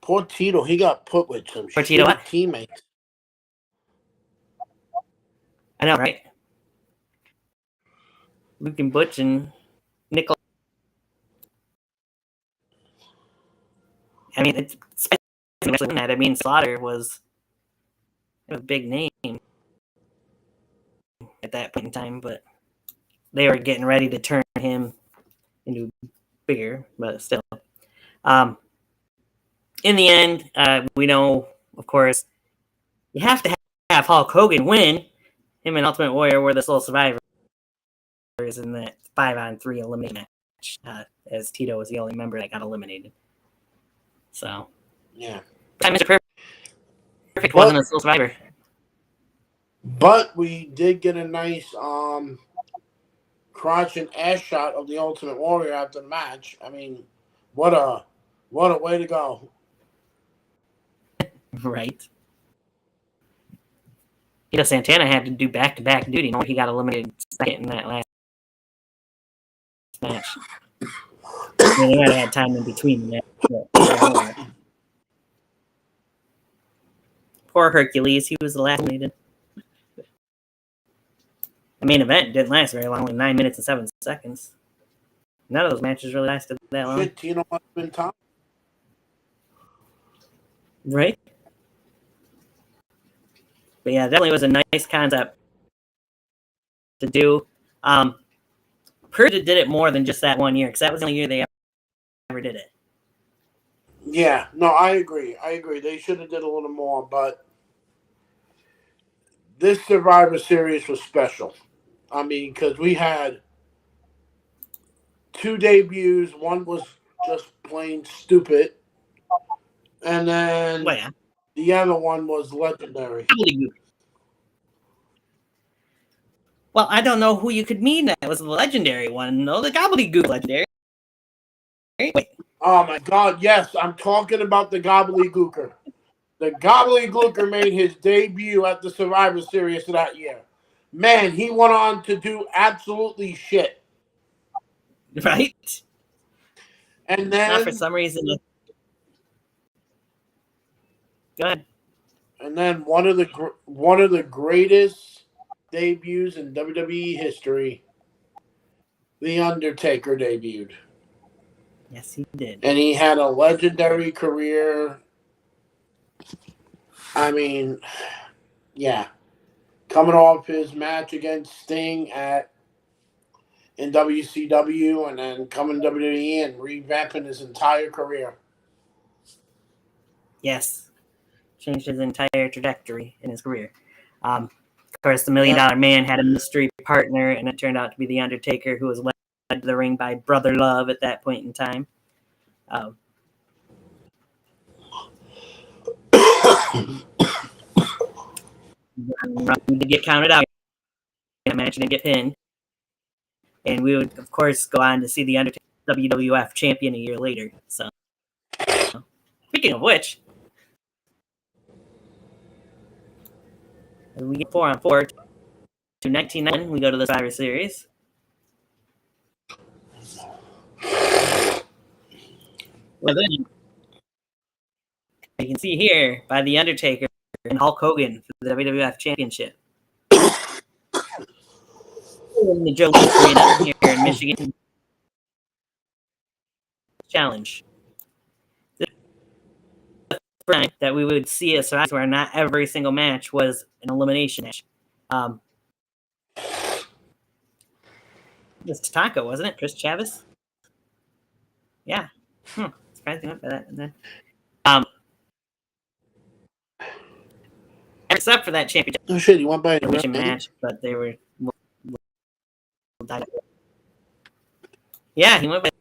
Poor Tito, he got put with some shitty teammates. I know, right? Luke and Butch and Nikolai. I mean, it's especially that. I mean, Slaughter was a big name at that point in time, but they were getting ready to turn him into bigger, but still. In the end, we know, of course, you have to have Hulk Hogan win. Him and Ultimate Warrior were the sole survivors in that 5-on-3 elimination match, as Tito was the only member that got eliminated. So, yeah. Mr. Perfect wasn't a sole survivor. But we did get a nice crotch and ass shot of the Ultimate Warrior after the match. I mean, what a way to go. Right. Santana had to do back-to-back duty. He got eliminated second in that last match. I mean, they might have had time in between that. Poor Hercules, he was the last eliminated. The main event didn't last very long, only 9 minutes and 7 seconds. None of those matches really lasted that long. Shit, Tino must have been top. Right? But yeah, definitely was a nice concept to do. Purge did it more than just that 1 year, because that was the only year they ever did it. Yeah, no, I agree. They should have did a little more, but this Survivor Series was special. I mean, because we had 2 debuts. One was just plain stupid, and then the other one was legendary. Well, I don't know who you could mean that was the legendary one. No, the Gobbledygook legendary. Wait. Oh my God! Yes, I'm talking about the Gobbledygooker. The Gobbledygooker made his debut at the Survivor Series that year. Man, he went on to do absolutely shit. Right? And then, not for some reason. Go ahead. And then one of the greatest debuts in WWE history, The Undertaker debuted. Yes, he did. And he had a legendary career. I mean, yeah. Coming off his match against Sting in WCW, and then coming to WWE and revamping his entire career. Yes. Changed his entire trajectory in his career. Of course, the $1 Million Man had a mystery partner, and it turned out to be The Undertaker, who was led to the ring by Brother Love at that point in time. To get counted out in a match and get pinned. And we would, of course, go on to see The Undertaker WWF champion a year later. So, speaking of which, We get 4-on-4 to 1999. We go to the Survivor Series. Well, then you can see here by The Undertaker and Hulk Hogan for the WWF Championship. In the Joe Louis Arena here in Michigan. Challenge. This is the first time that we would see a Survivor where not every single match was an elimination match. It was Tatanka, wasn't it? Chris Chavis? Yeah. Surprising enough by that. Except for that championship Oh shit, you went by match, but they were. Yeah, he went by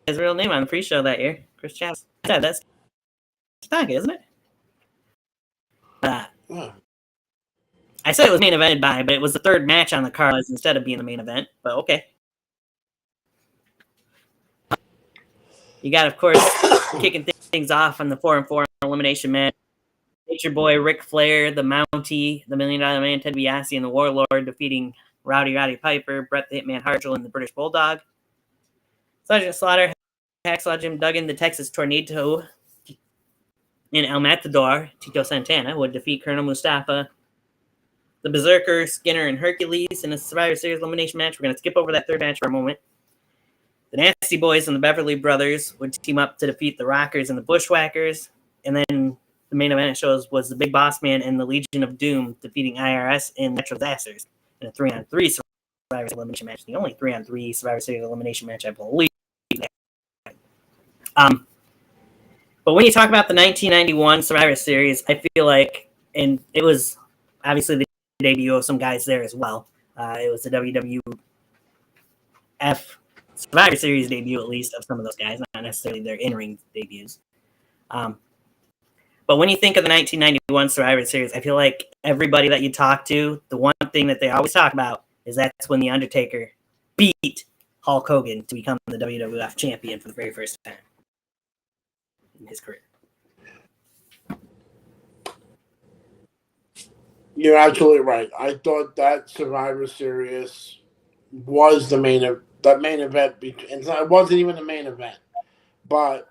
his real name on the pre-show that year, Chris Chavis. Yeah, that's Tatanka, isn't it? I said it was main evented by, but it was the third match on the card instead of being the main event. But okay. You got, of course, kicking things off on the 4-on-4 elimination match. Nature Boy, Ric Flair, the Mountie, the $1 Million Man, Ted DiBiase, and the Warlord defeating Roddy Piper, Bret the Hitman Hart, and the British Bulldog. Sergeant Slaughter, Hacksaw Jim Duggan, the Texas Tornado, and El Matador, Tito Santana, would defeat Colonel Mustafa. The Berserker, Skinner, and Hercules in a Survivor Series elimination match. We're going to skip over that third match for a moment. The Nasty Boys and the Beverly Brothers would team up to defeat the Rockers and the Bushwhackers. And then the main event shows was the Big Boss Man and the Legion of Doom defeating IRS and Natural Disasters in a 3-on-3 Survivor Series elimination match. The only 3-on-3 Survivor Series elimination match, I believe. But when you talk about the 1991 Survivor Series, I feel like, and it was obviously the debut of some guys there as well. It was the WWF Survivor Series debut, at least, of some of those guys, not necessarily their in-ring debuts. But when you think of the 1991 Survivor Series, I feel like everybody that you talk to, the one thing that they always talk about is that's when The Undertaker beat Hulk Hogan to become the WWF champion for the very first time in his career. You're absolutely right. I thought that Survivor Series was the main event. It wasn't even the main event, but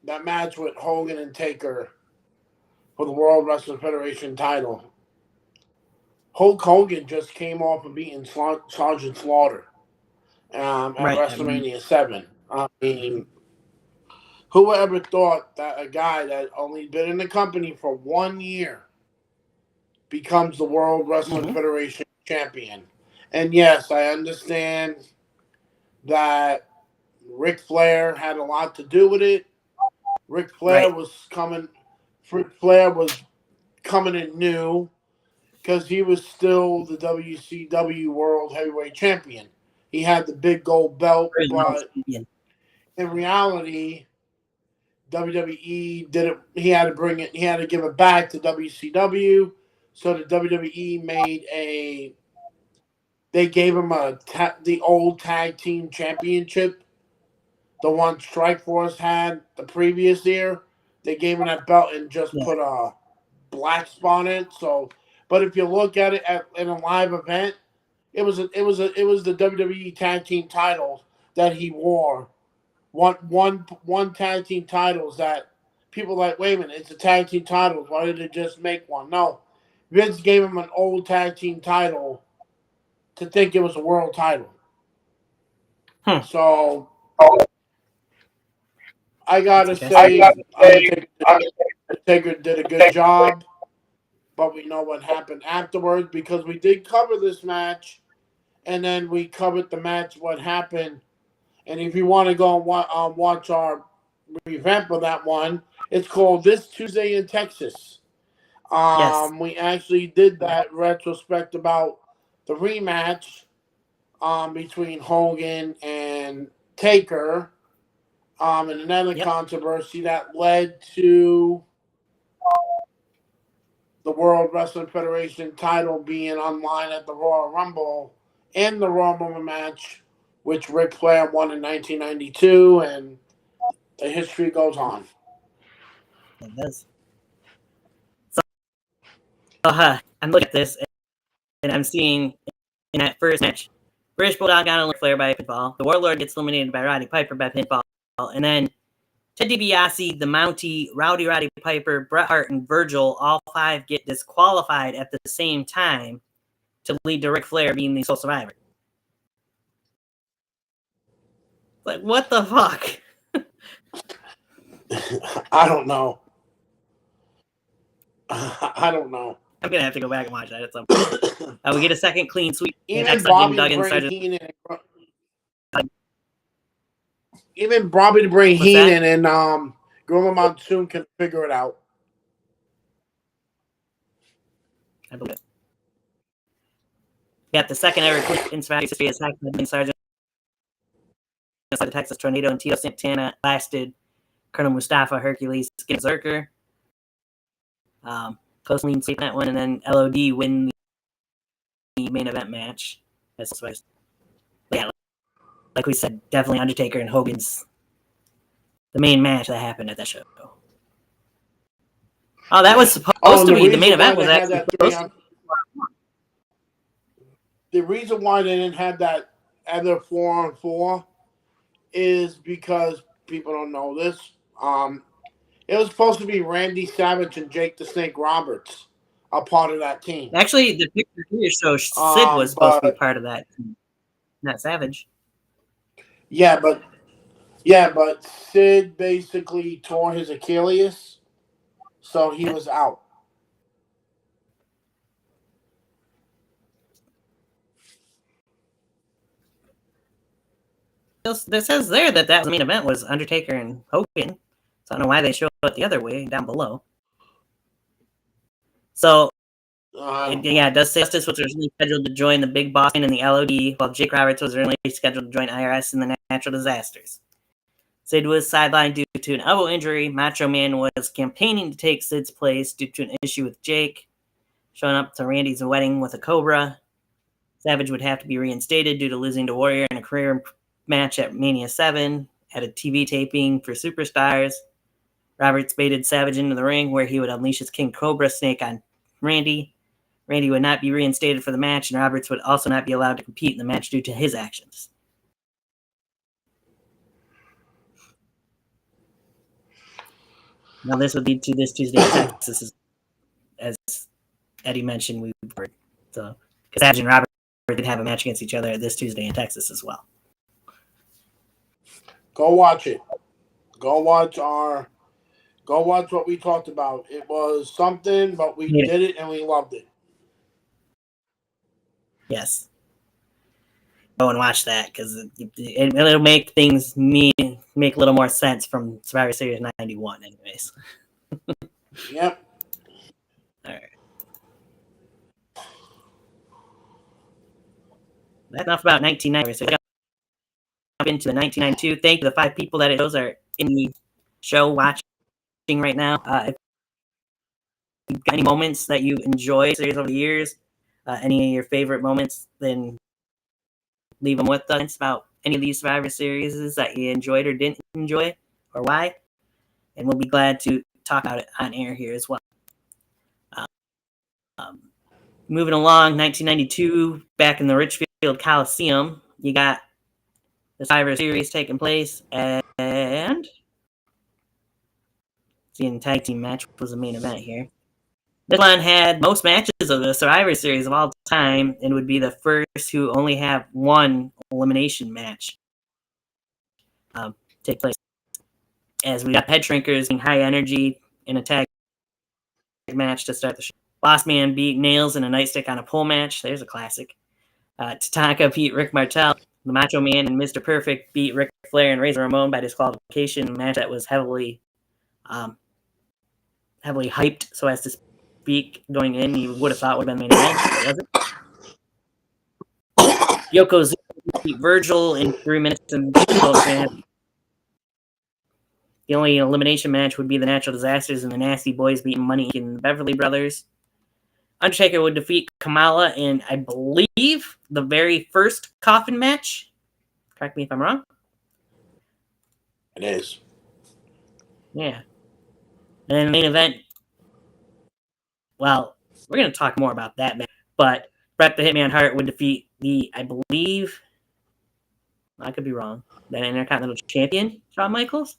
that match with Hogan and Taker for the World Wrestling Federation title. Hulk Hogan just came off of beating Sergeant Slaughter at WrestleMania 7. I mean, who ever thought that a guy that only been in the company for 1 year becomes the World Wrestling Federation champion? And yes, I understand that Ric Flair had a lot to do with it. Ric Flair was coming in new because he was still the WCW World Heavyweight Champion. He had the big gold belt, but in reality, WWE did it. He had to give it back to WCW. So the WWE they gave him the old tag team championship, the one Strikeforce had the previous year. They gave him that belt and just put a black spot on it. So, but if you look at it in a live event, it was the WWE tag team titles that he wore. One tag team titles that people like, wait a minute, it's a tag team titles. Why did they just make one? No, Vince gave him an old tag team title to think it was a world title. So I gotta say, Undertaker did a good job, but we know what happened afterwards because we did cover this match, and then we covered the match, what happened. And if you want to go and watch our revamp of that one, it's called This Tuesday in Texas. We actually did that retrospect about the rematch between Hogan and Taker, and another controversy that led to the World Wrestling Federation title being online at the Royal Rumble in the Royal Rumble match, which Ric Flair won in 1992, and the history goes on. It does. I'm looking at this, and I'm seeing in that first match, British Bulldog got eliminated Flair by pinfall. The Warlord gets eliminated by Roddy Piper by pinfall. And then Ted DiBiase, the Mountie, Roddy Piper, Bret Hart, and Virgil, all 5 get disqualified at the same time to lead to Ric Flair being the sole survivor. Like, what the fuck? I don't know. I don't know. I'm going to have to go back and watch that at some point. We get a second clean sweep. Even Bobby to bring Heenan and Gorilla Monsoon can figure it out. I believe it. Got the second ever in Survivor Series attack by Sergeant the Texas Tornado and Tito Santana lasted Colonel Mustafa Hercules Skin Zerker. Close lean sweep that one, and then LOD win the main event match. That's what like we said, definitely Undertaker and Hogan's the main match that happened at that show. Oh, that was supposed to be the main event. Was actually the reason why they didn't have that other 4-on-4 is because people don't know this. It was supposed to be Randy Savage and Jake the Snake Roberts a part of that team. Actually, the picture here shows Sid was supposed to be part of that team, not Savage. Yeah, but Sid basically tore his Achilles, so he was out. This says there that the main event was Undertaker and Hogan. So I don't know why they show it the other way down below. So, it does say Justice was originally scheduled to join the Big Boss and the LOD, while Jake Roberts was originally scheduled to join IRS in the Natural Disasters. Sid was sidelined due to an elbow injury. Macho Man was campaigning to take Sid's place due to an issue with Jake, showing up to Randy's wedding with a Cobra. Savage would have to be reinstated due to losing to Warrior in a career match at Mania 7, at a TV taping for Superstars. Roberts baited Savage into the ring where he would unleash his King Cobra snake on Randy. Randy would not be reinstated for the match, and Roberts would also not be allowed to compete in the match due to his actions. Now this would lead to this Tuesday in Texas, as Eddie mentioned. We heard so because Savage and Roberts did have a match against each other this Tuesday in Texas as well. Go watch it. Go watch what we talked about. It was something, but we did it and we loved it. Yes. Go and watch that because it'll make things make a little more sense from Survivor Series 91 anyways. Yep. All right. That's enough about 1990. So jump into the 1992. Thank you to the 5 people that those are in the show watching right now. If you've got any moments that you enjoy series over the years, any of your favorite moments, then leave them with us about any of these Survivor Series that you enjoyed or didn't enjoy, or why, and we'll be glad to talk about it on air here as well. Moving along, 1992, back in the Richfield Coliseum, you got the Survivor Series taking place, and the tag team match was the main event here. This one had most matches of the Survivor Series of all time and would be the first to only have one elimination match take place. As we got Head Shrinkers being high energy in a tag match to start the show. Boss Man beat Nails in a nightstick on a pole match. There's a classic. Tatanka beat Rick Martel. The Macho Man and Mr. Perfect beat Ric Flair and Razor Ramon by disqualification. A match that was heavily hyped, so as to speak, going in. You would have thought would have been the main event, but it wasn't. Yokozuna beat Virgil in 3 minutes and 12 seconds. The only elimination match would be the Natural Disasters and the Nasty Boys beating Money and the Beverly Brothers. Undertaker would defeat Kamala in, I believe, the very first coffin match. Correct me if I'm wrong. It is. Yeah. And then the main event, well, we're going to talk more about that match. But Bret the Hitman Hart would defeat the, I believe, I could be wrong, the Intercontinental Champion, Shawn Michaels.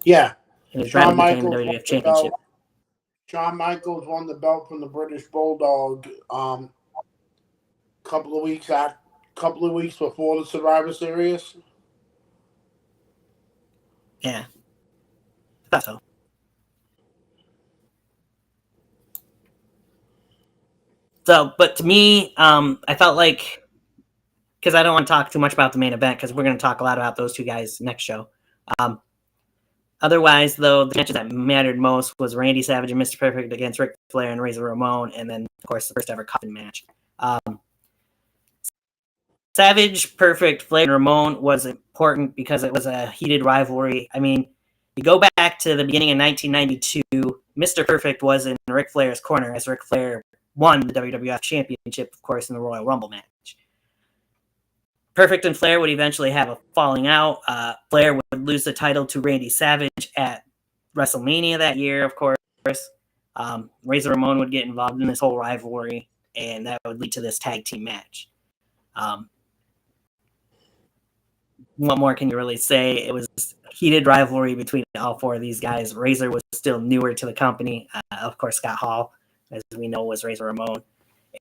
Yeah. And his Shawn became the Michaels WWF Championship. Shawn Michaels won the belt from the British Bulldog couple of weeks before the Survivor Series. Yeah. I thought so. So, but to me, I felt like, because I don't want to talk too much about the main event, because we're going to talk a lot about those two guys next show. Otherwise, though, the matches that mattered most was Randy Savage and Mr. Perfect against Ric Flair and Razor Ramon, and then, of course, the first ever coffin match. Savage, Perfect, Flair, and Ramon was important because it was a heated rivalry. I mean, you go back to the beginning of 1992, Mr. Perfect was in Ric Flair's corner as Ric Flair won the WWF Championship, of course, in the Royal Rumble match. Perfect and Flair would eventually have a falling out. Flair would lose the title to Randy Savage at WrestleMania that year, of course. Razor Ramon would get involved in this whole rivalry, and that would lead to this tag team match. What more can you really say? It was a heated rivalry between all four of these guys. Razor was still newer to the company. Of course, Scott Hall, as we know, was Razor Ramon.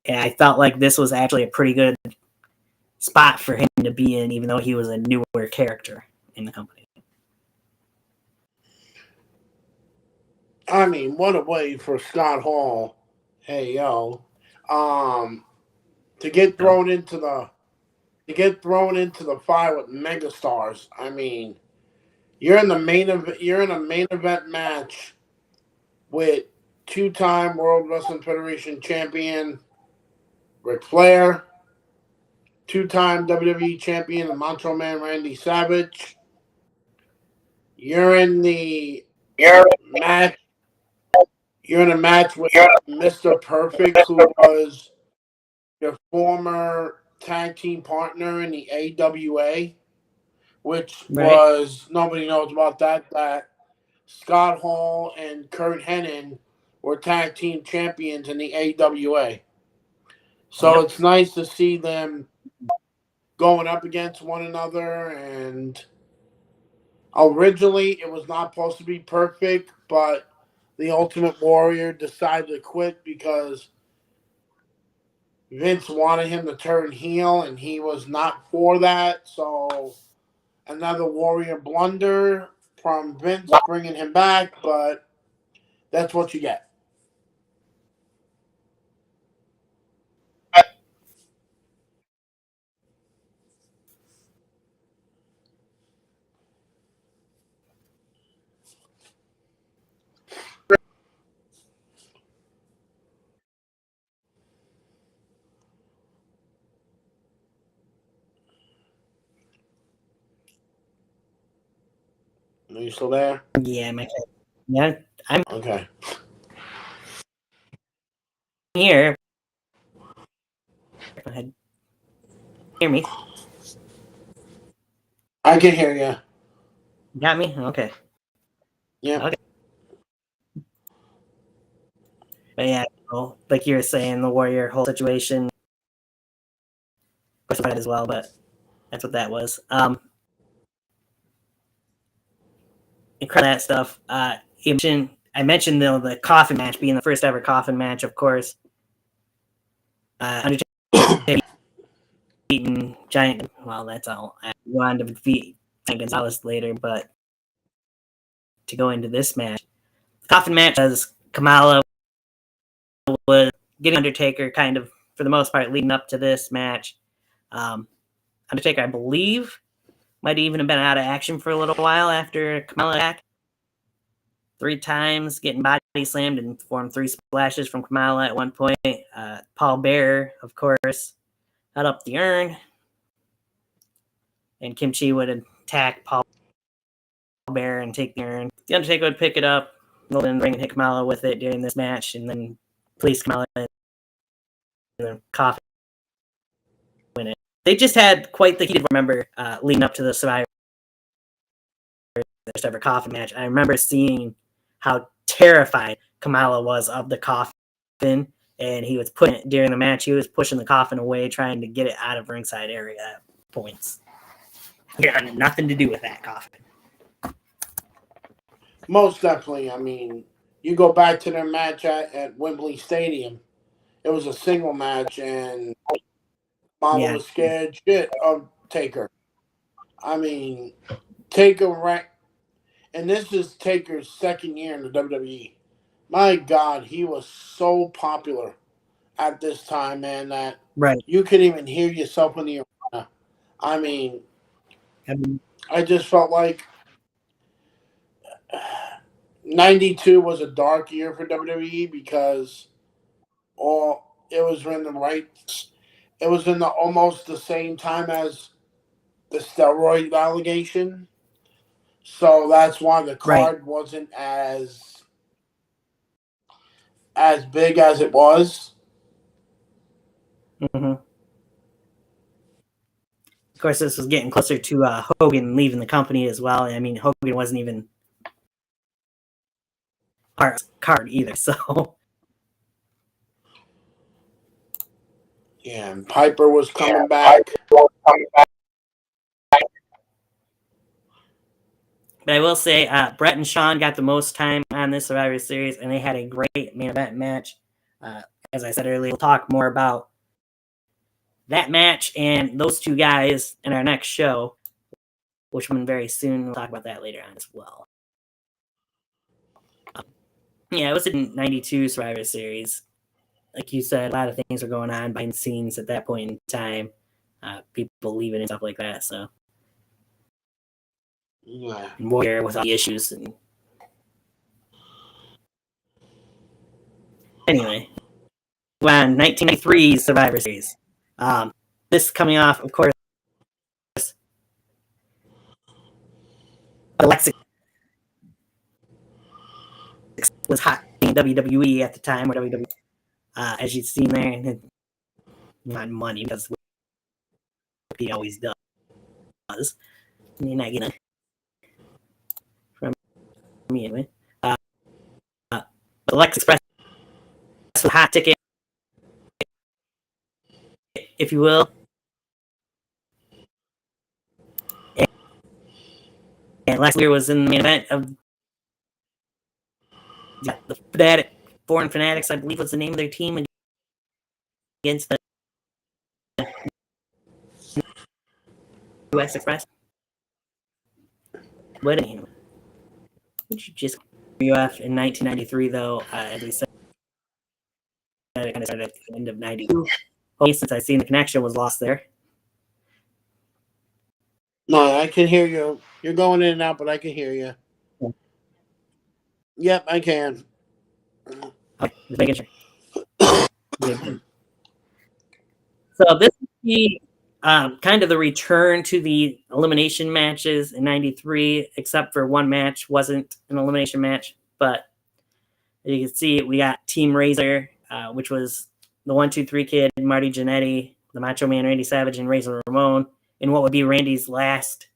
And I felt like this was actually a pretty good spot for him to be in, even though he was a newer character in the company. I mean, what a way for Scott Hall, to get thrown into the fire with megastars. I mean, you're in a main event match with two-time World Wrestling Federation champion Ric Flair, two-time WWE champion and Macho Man Randy Savage. You're in a match with Mr. Perfect, who was your former tag team partner in the AWA, which was, nobody knows about that Scott Hall and Kurt Hennig were tag team champions in the AWA. So It's nice to see them going up against one another. And originally it was not supposed to be Perfect, but the Ultimate Warrior decided to quit because Vince wanted him to turn heel, and he was not for that. So another Warrior blunder from Vince bringing him back, but that's what you get. Are you still there? Yeah, I'm okay. Here. Go ahead. Hear me? I can hear you. Got me? Okay. Yeah. Okay. But yeah, like you were saying, the Warrior whole situation, of course, as well, but that's what that was. That stuff. I mentioned the coffin match being the first ever coffin match, of course. Undertaker beating Giant. Well, that's all. I wanted to defeat Giant Gonzalez later, but to go into this match, the coffin match, as Kamala was getting Undertaker kind of for the most part leading up to this match. Undertaker, I believe, might even have been out of action for a little while after Kamala attack. 3 times, getting body slammed and performed 3 splashes from Kamala at one point. Paul Bearer, of course, held up the urn, and Kimchi would attack Paul Bearer and take the urn. The Undertaker would pick it up, roll in the ring, and hit Kamala with it during this match, and then place Kamala in the coffin. Win it. They just had quite the heated remember leading up to the Survivor first ever coffin match. I remember seeing how terrified Kamala was of the coffin, and he was putting it during the match. He was pushing the coffin away, trying to get it out of ringside area at points. He had nothing to do with that coffin. Most definitely. I mean, you go back to their match at Wembley Stadium. It was a single match, and Kamala was scared shit of Taker. I mean, Taker, and this is Taker's second year in the WWE. My God, he was so popular at this time, man, that you could even hear yourself in the arena. I mean, I just felt like 92 was a dark year for WWE because it was in the almost the same time as the steroid allegation. So that's why the card wasn't as big as it was. Mm-hmm. Of course, this was getting closer to Hogan leaving the company as well. I mean, Hogan wasn't even part of the card either, so. Yeah, and Piper was coming back. But I will say, Brett and Shawn got the most time on this Survivor Series, and they had a great main event match. As I said earlier, we'll talk more about that match and those two guys in our next show, which will be very soon. We'll talk about that later on as well. Yeah, it was in 92 Survivor Series. Like you said, a lot of things were going on behind the scenes at that point in time. People leaving and stuff like that, so. Yeah. And Warrior with all the issues. And anyway, when 1993 Survivor Series. This coming off, of course, Alexa was hot in WWE at the time, or WWE, as you've seen there, not money, because he always does. You're not gonna from me anyway. Alexa Express was a hot ticket, if you will. And last year was in the main event of the Foreign Fanatics, I believe was the name of their team, against the US Express. What anyway? Would you just WWF in 1993 though? As we said, it kind of started at the end of 92. Since I seen the connection was lost there. No, I can hear you. You're going in and out, but I can hear you. Yeah. Yep, I can. Okay, just making sure. So this is the kind of the return to the elimination matches in 93, except for one match wasn't an elimination match. But you can see we got Team Razor, which was the 1-2-3 Kid, Marty Jannetty, the Macho Man Randy Savage, and Razor Ramon, in what would be Randy's last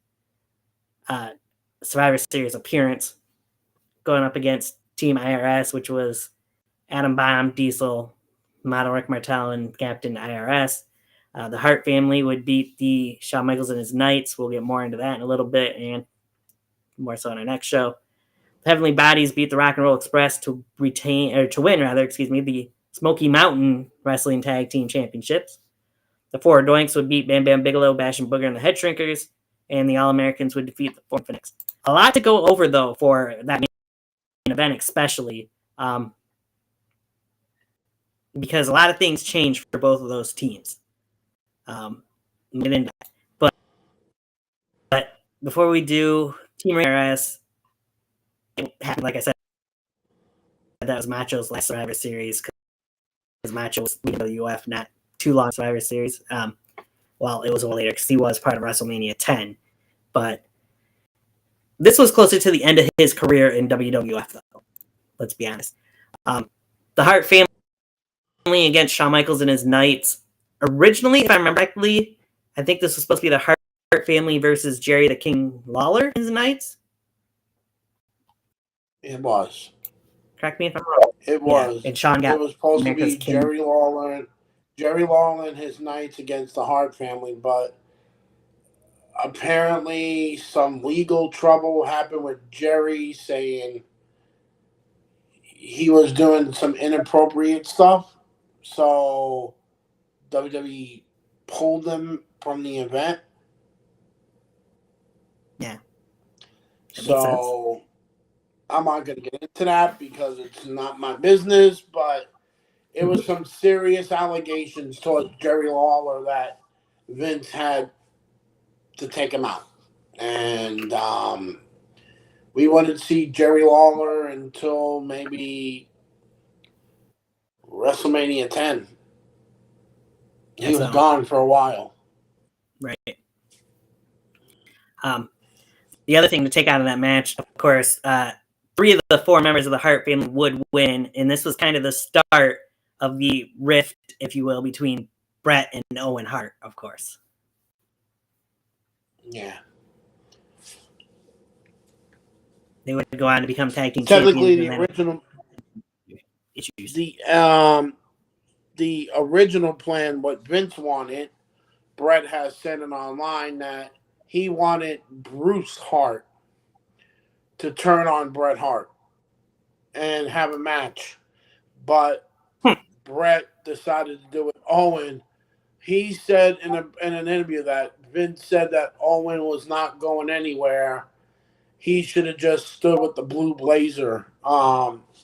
Survivor Series appearance, going up against Team IRS, which was Adam Bomb, Diesel, Model Rick Martel, and Captain IRS. The Hart family would beat the Shawn Michaels and his Knights. We'll get more into that in a little bit, and more so in our next show. The Heavenly Bodies beat the Rock and Roll Express to win the Smoky Mountain Wrestling Tag Team Championships. The Four Doinks would beat Bam Bam Bigelow, Bash and Booger, and the Head Shrinkers, and the All-Americans would defeat the Four Phoenix. A lot to go over, though, for that main event especially, because a lot of things changed for both of those teams. But before we do, Team RS, it happened, like I said, that was Macho's last Survivor Series, because Macho was WWF not too long Survivor Series. Well, it was a little later because he was part of WrestleMania 10. But this was closer to the end of his career in WWF, though. Let's be honest. The Hart family against Shawn Michaels and his Knights. Originally, if I remember correctly, I think this was supposed to be the Hart family versus Jerry the King Lawler and his Knights. It was. Correct me if I'm wrong. It was. And Sean got it was supposed to America's be Jerry Lawler and his Knights against the Hart family, but apparently some legal trouble happened with Jerry, saying he was doing some inappropriate stuff. So WWE pulled him from the event. Yeah. So I'm not going to get into that because it's not my business, but it was some serious allegations towards Jerry Lawler that Vince had to take him out. And we wouldn't see Jerry Lawler until maybe WrestleMania 10. He was gone for a while. Right. The other thing to take out of that match, of course, 3 of the 4 members of the Hart family would win, and this was kind of the start of the rift, if you will, between Bret and Owen Hart, of course. Yeah. They would go on to become tag team Technically, champions. the original issues. The original plan, what Vince wanted, Bret has said it online that he wanted Bruce Hart to turn on Bret Hart and have a match. But Bret decided to do it. Owen, he said in an interview that Vince said that Owen was not going anywhere. He should have just stood with the Blue Blazer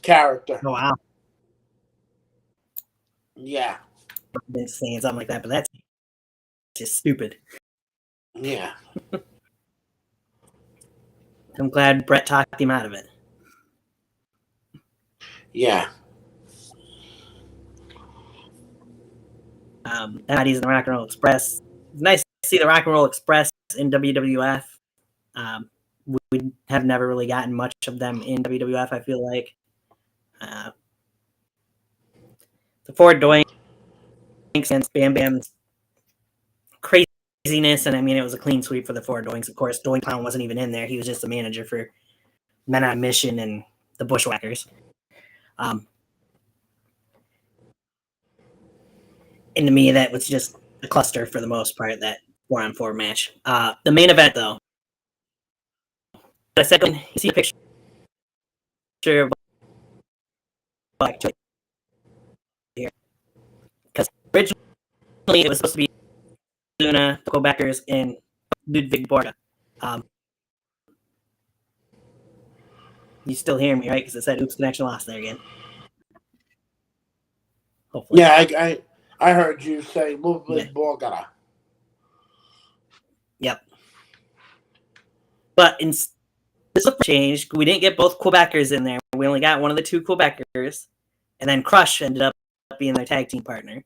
character. Oh, wow. Yeah. Vince saying something like that, but that's just stupid. Yeah. I'm glad Bret talked him out of it. Yeah. He's in the Rock and Roll Express. It's nice to see the Rock and Roll Express in WWF. We have never really gotten much of them in WWF, I feel like. The 4 Doinks against Bam Bam's craziness, and I mean, it was a clean sweep for the 4 Doinks. Of course, Doink Pound wasn't even in there. He was just the manager for Men on Mission and the Bushwhackers. And to me, that was just a cluster for the most part, that 4-on-4 match. The main event, though, I said, you see a picture of Black Joy here. Because originally it was supposed to be Luna, the Quebecers, and Ludwig Borga. You still hear me, right? Because it said oops, connection lost there again. Hopefully. Yeah, I heard you say Ludwig Borga. Yep. But this changed. We didn't get both Quebecers in there. We only got one of the 2 Quebecers, and then Crush ended up being their tag team partner.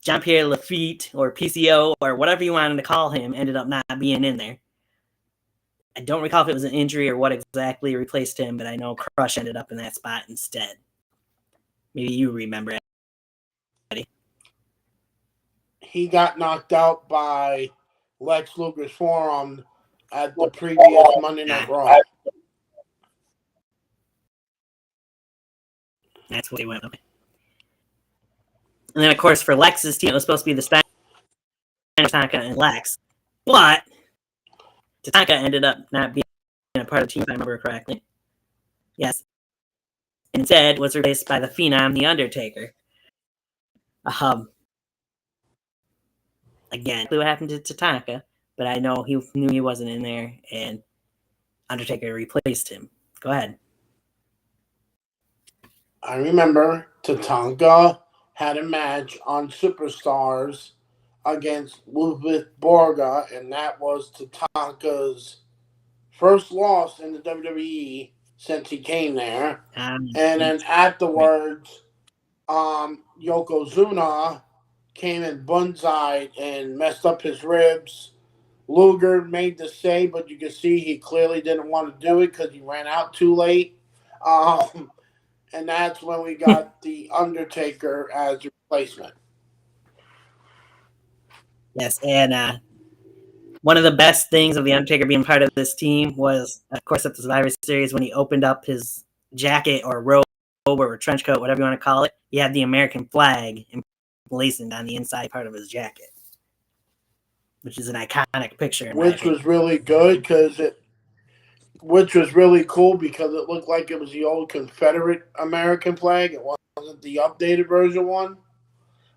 Jean-Pierre Lafitte, or PCO, or whatever you wanted to call him, ended up not being in there. I don't recall if it was an injury or what exactly replaced him, but I know Crush ended up in that spot instead. Maybe you remember it. He got knocked out by Lex Luger's forearm at the previous Monday Night Raw. That's what he went with. And then, of course, for Lex's team, it was supposed to be the Spanish Tatanka and Lex. But Tatanka ended up not being a part of the team, if I remember correctly. Yes. Instead, was replaced by the Phenom, The Undertaker. Again, what happened to Tatanka, but I know he knew he wasn't in there, and Undertaker replaced him. Go ahead. I remember Tatanka had a match on Superstars against Ludwig Borga, and that was Tatanka's first loss in the WWE since he came there. And then afterwards, Yokozuna came and bunzai'd and messed up his ribs. Luger made the save, but you can see he clearly didn't want to do it because he ran out too late. And that's when we got the Undertaker as a replacement. Yes, and one of the best things of the Undertaker being part of this team was, of course, at the Survivor Series when he opened up his jacket or robe or a trench coat, whatever you want to call it. He had the American flag emblazoned on the inside part of his jacket, which is an iconic picture. Which was really good which was really cool because it looked like it was the old Confederate American flag. It wasn't the updated version one,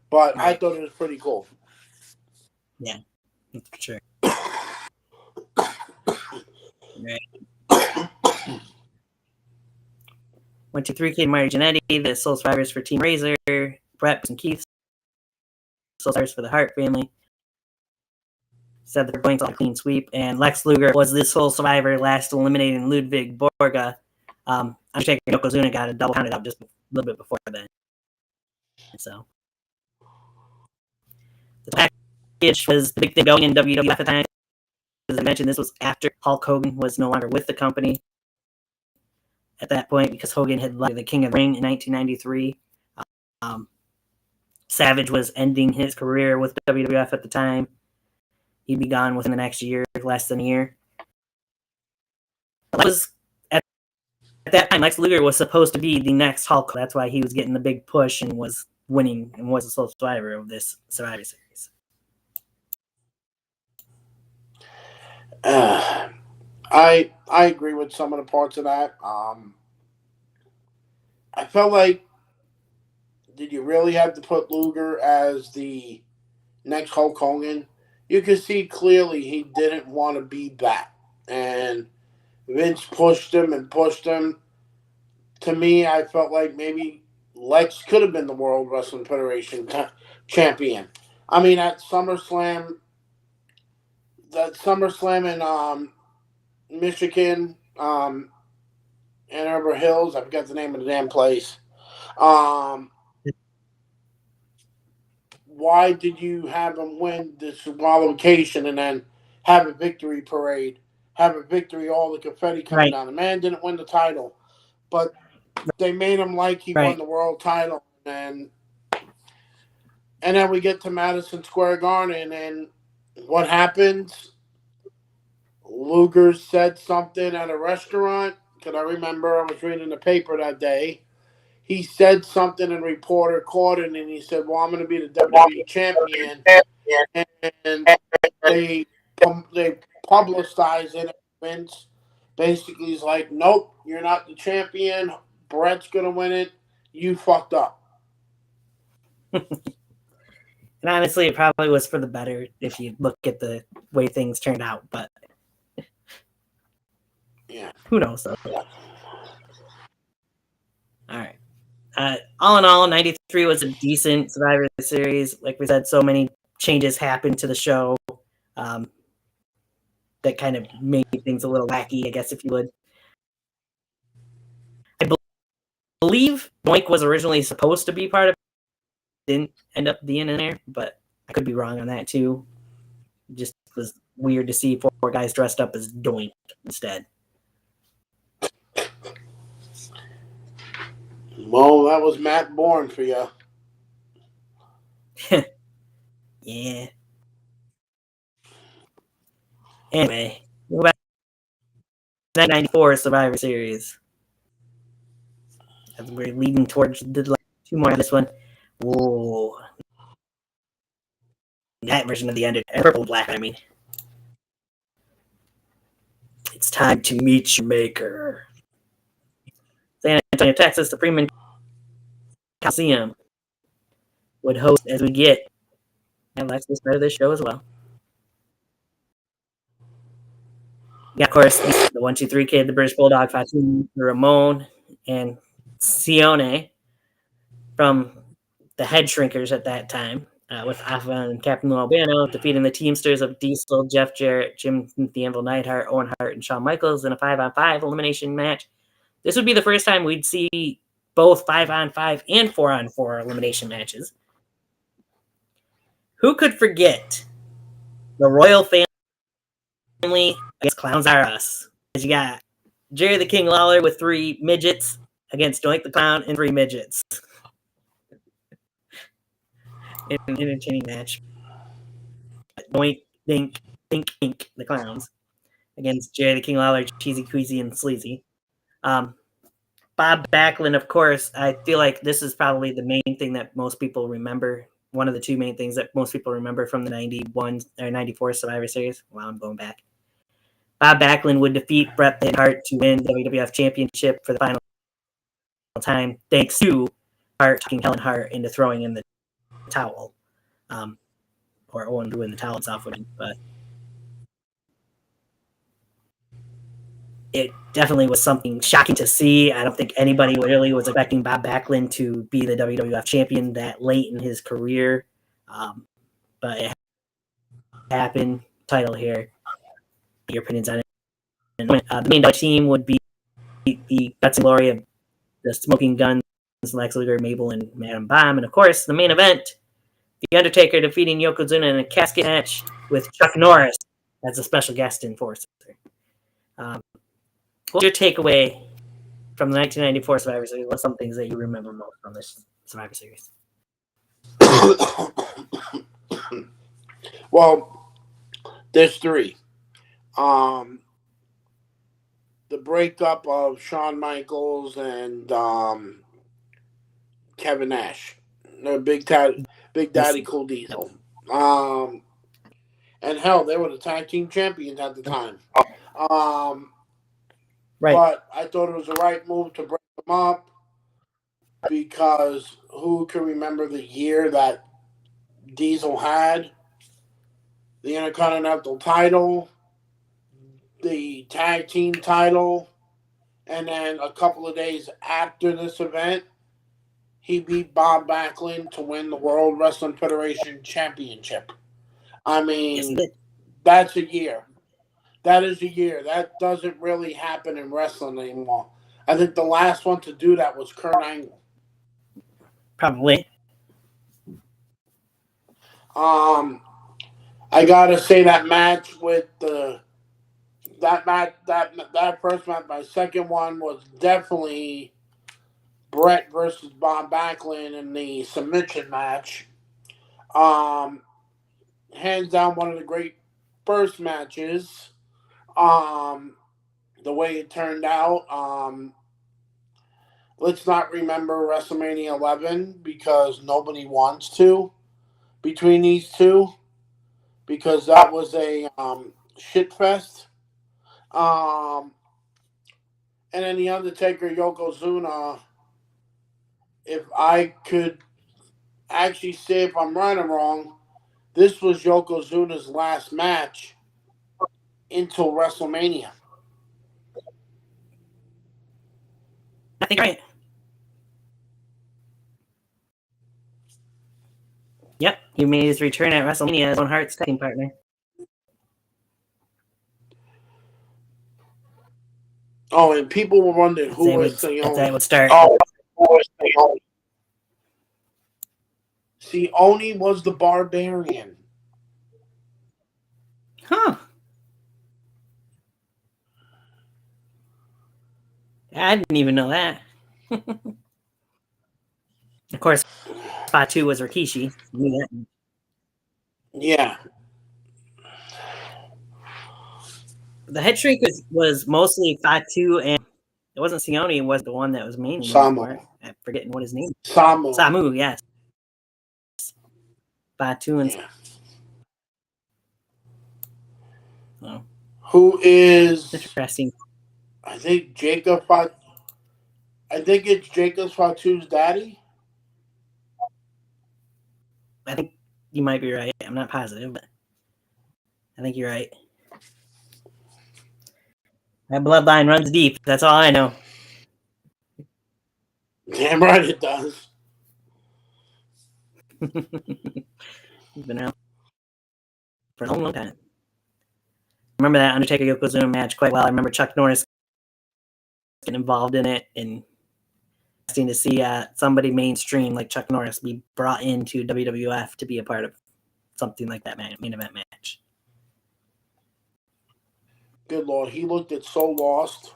but right. I thought it was pretty cool. Yeah, that's for sure. Right. 1, 2, 3 Kid, Marty Jannetty, the sole survivors for Team Razor, Brett and Keith, sole survivors for the Hart family. Said that they're going to a clean sweep, and Lex Luger was the sole survivor, last eliminating Ludwig Borga. Undertaker and Yokozuna got a double counted out just a little bit before then. So the package was the big thing going in WWF at the time. As I mentioned, this was after Hulk Hogan was no longer with the company at that point because Hogan had left the King of the Ring in 1993. Savage was ending his career with WWF at the time. He'd be gone within the next year, less than a year. That was at that time, Lex Luger was supposed to be the next Hulk. That's why he was getting the big push and was winning and was the sole survivor of this Survivor Series. I agree with some of the parts of that. I felt like, did you really have to put Luger as the next Hulk Hogan? You could see clearly he didn't want to be that. And Vince pushed him and pushed him. To me, I felt like maybe Lex could have been the World Wrestling Federation champion. I mean, at SummerSlam in Michigan, Ann Arbor Hills, I forgot the name of the damn place. Why did you have him win this qualification and then have a victory parade, have a victory, all the confetti coming down? The man didn't win the title, but they made him like he won the world title. And then we get to Madison Square Garden, and what happens? Luger said something at a restaurant, because I remember I was reading the paper that day. He said something and a reporter caught it, and he said, well, I'm going to be the WWE champion. And they publicized it. Vince basically is like, nope, you're not the champion. Brett's going to win it. You fucked up. And honestly, it probably was for the better if you look at the way things turned out. But yeah, who knows, though. Yeah. All right. All in all, 93 was a decent Survivor Series. Like we said, so many changes happened to the show that kind of made things a little wacky, I guess, if you would. I believe Doink was originally supposed to be part of it. Didn't end up being in there, but I could be wrong on that, too. It just was weird to see 4 guys dressed up as Doink instead. Well, that was Matt Bourne for you. Yeah. Anyway, we'll go back to 1994 Survivor Series. As we're leading towards the 2 more of this one. Whoa. That version of the end, purple and black, I mean. It's time to meet your maker. San Antonio, Texas, the Freeman Coliseum would host as we get. And Lex was part of this show as well. Yeah, of course, the 1, 2, 3 Kid, the British Bulldog, Fatu, Ramon, and Sione from the Head Shrinkers at that time, with Alpha and Captain Albano defeating the Teamsters of Diesel, Jeff Jarrett, Jim the Anvil Neidhart, Owen Hart, and Shawn Michaels in a 5-on-5 elimination match. This would be the first time we'd see both 5-on-5 and 4-on-4 elimination matches. Who could forget the Royal Family against Clowns Are Us? As you got Jerry the King Lawler with 3 midgets against Doink the Clown and 3 midgets. In an entertaining match. Doink, Dink, Pink Ink, the Clowns, against Jerry the King Lawler, Cheesy Queasy, and Sleazy. Bob Backlund, of course, I feel like this is probably the main thing that most people remember. One of the two main things that most people remember from the 91 or 94 Survivor Series. Wow, I'm going back. Bob Backlund would defeat Bret Hart to win the WWF Championship for the final time, thanks to Hart talking Helen Hart into throwing in the towel. Or Owen doing the towel himself, but it definitely was something shocking to see. I don't think anybody really was expecting Bob Backlund to be the WWF champion that late in his career. But it happened. Title here. Your opinions on it. The main team would be the Guts and Glory of the Smoking Guns, Lex Luger, Mabel, and Madam Bomb. And of course, the main event, The Undertaker defeating Yokozuna in a casket match with Chuck Norris as a special guest enforcer. What's your takeaway from the 1994 Survivor Series? What's some things that you remember most from this Survivor Series? Well, there's three. The breakup of Shawn Michaels and Kevin Nash, Big Daddy Cool Diesel. And hell, they were the tag team champions at the time. Right. But I thought it was the right move to break them up because who can remember the year that Diesel had the Intercontinental title, the tag team title, and then a couple of days after this event, he beat Bob Backlund to win the World Wrestling Federation Championship. I mean, Yes, that's a year. That is a year. That doesn't really happen in wrestling anymore. I think the last one to do that was Kurt Angle. Probably. I gotta say that match with that first match. My second one was definitely Bret versus Bob Backlund in the submission match. Hands down, one of the great first matches. The way it turned out. Let's not remember WrestleMania 11 because nobody wants to between these two because that was a shit fest. And then The Undertaker, Yokozuna. If I could actually say if I'm right or wrong, this was Yokozuna's last match until WrestleMania. I think right. Yep, he made his return at WrestleMania as Owen Hart's tag team partner. Oh, and people were wondering who was Sione. That would start. Oh, who was Sione? Sione was the Barbarian. Huh. I didn't even know that. Of course, Fatu was Rikishi. Yeah. The head shrink was mostly Fatu, and it wasn't Sione was the one that was mainly Samu. I'm forgetting what his name is. Samu, yes. Fatu and oh. Who is Interesting. I think Jacob Fatu. I think it's Jacob Fatu's daddy. I think you might be right. I'm not positive, but I think you're right. That bloodline runs deep. That's all I know. Damn right it does. It's been out for a long, long time. I remember that Undertaker Yokozuna match quite well. I remember Chuck Norris getting involved in it and asking to see somebody mainstream like Chuck Norris be brought into WWF to be a part of something like that main event match. Good Lord, he looked at so lost.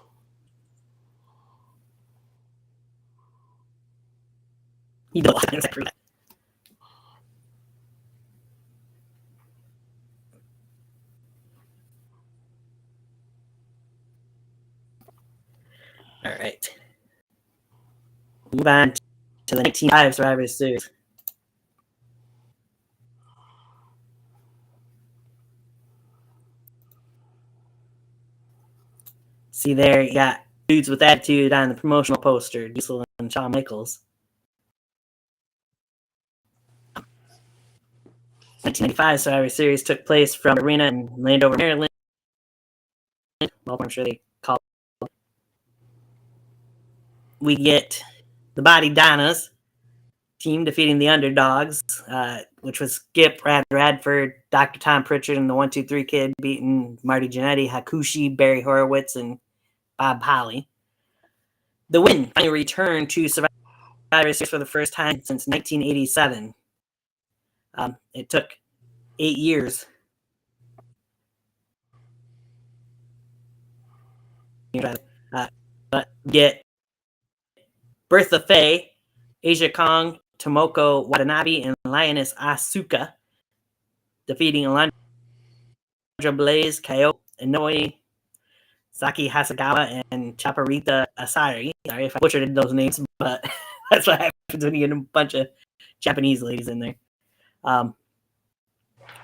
He did a lot of things. All right. Move on to the 1995 Survivor Series. See there, you got Dudes with Attitude on the promotional poster, Diesel and Shawn Michaels. 1995 Survivor Series took place from Arena in Landover, Maryland. Well, I'm sure they called it. We get the Body Donnas team defeating the Underdogs, which was Skip, Brad Radford, Dr. Tom Pritchard, and the 1-2-3 Kid beating Marty Jannetty, Hakushi, Barry Horowitz, and Bob Holly. The win finally returned to Survivor Series for the first time since 1987. It took 8 years. But get Bertha Faye, Asia Kong, Tomoko Watanabe, and Lioness Asuka defeating Alundra Blaze, Kayo Inoue, Saki Hasagawa, and Chaparita Asari. Sorry if I butchered those names, but that's what happens when you get a bunch of Japanese ladies in there. Of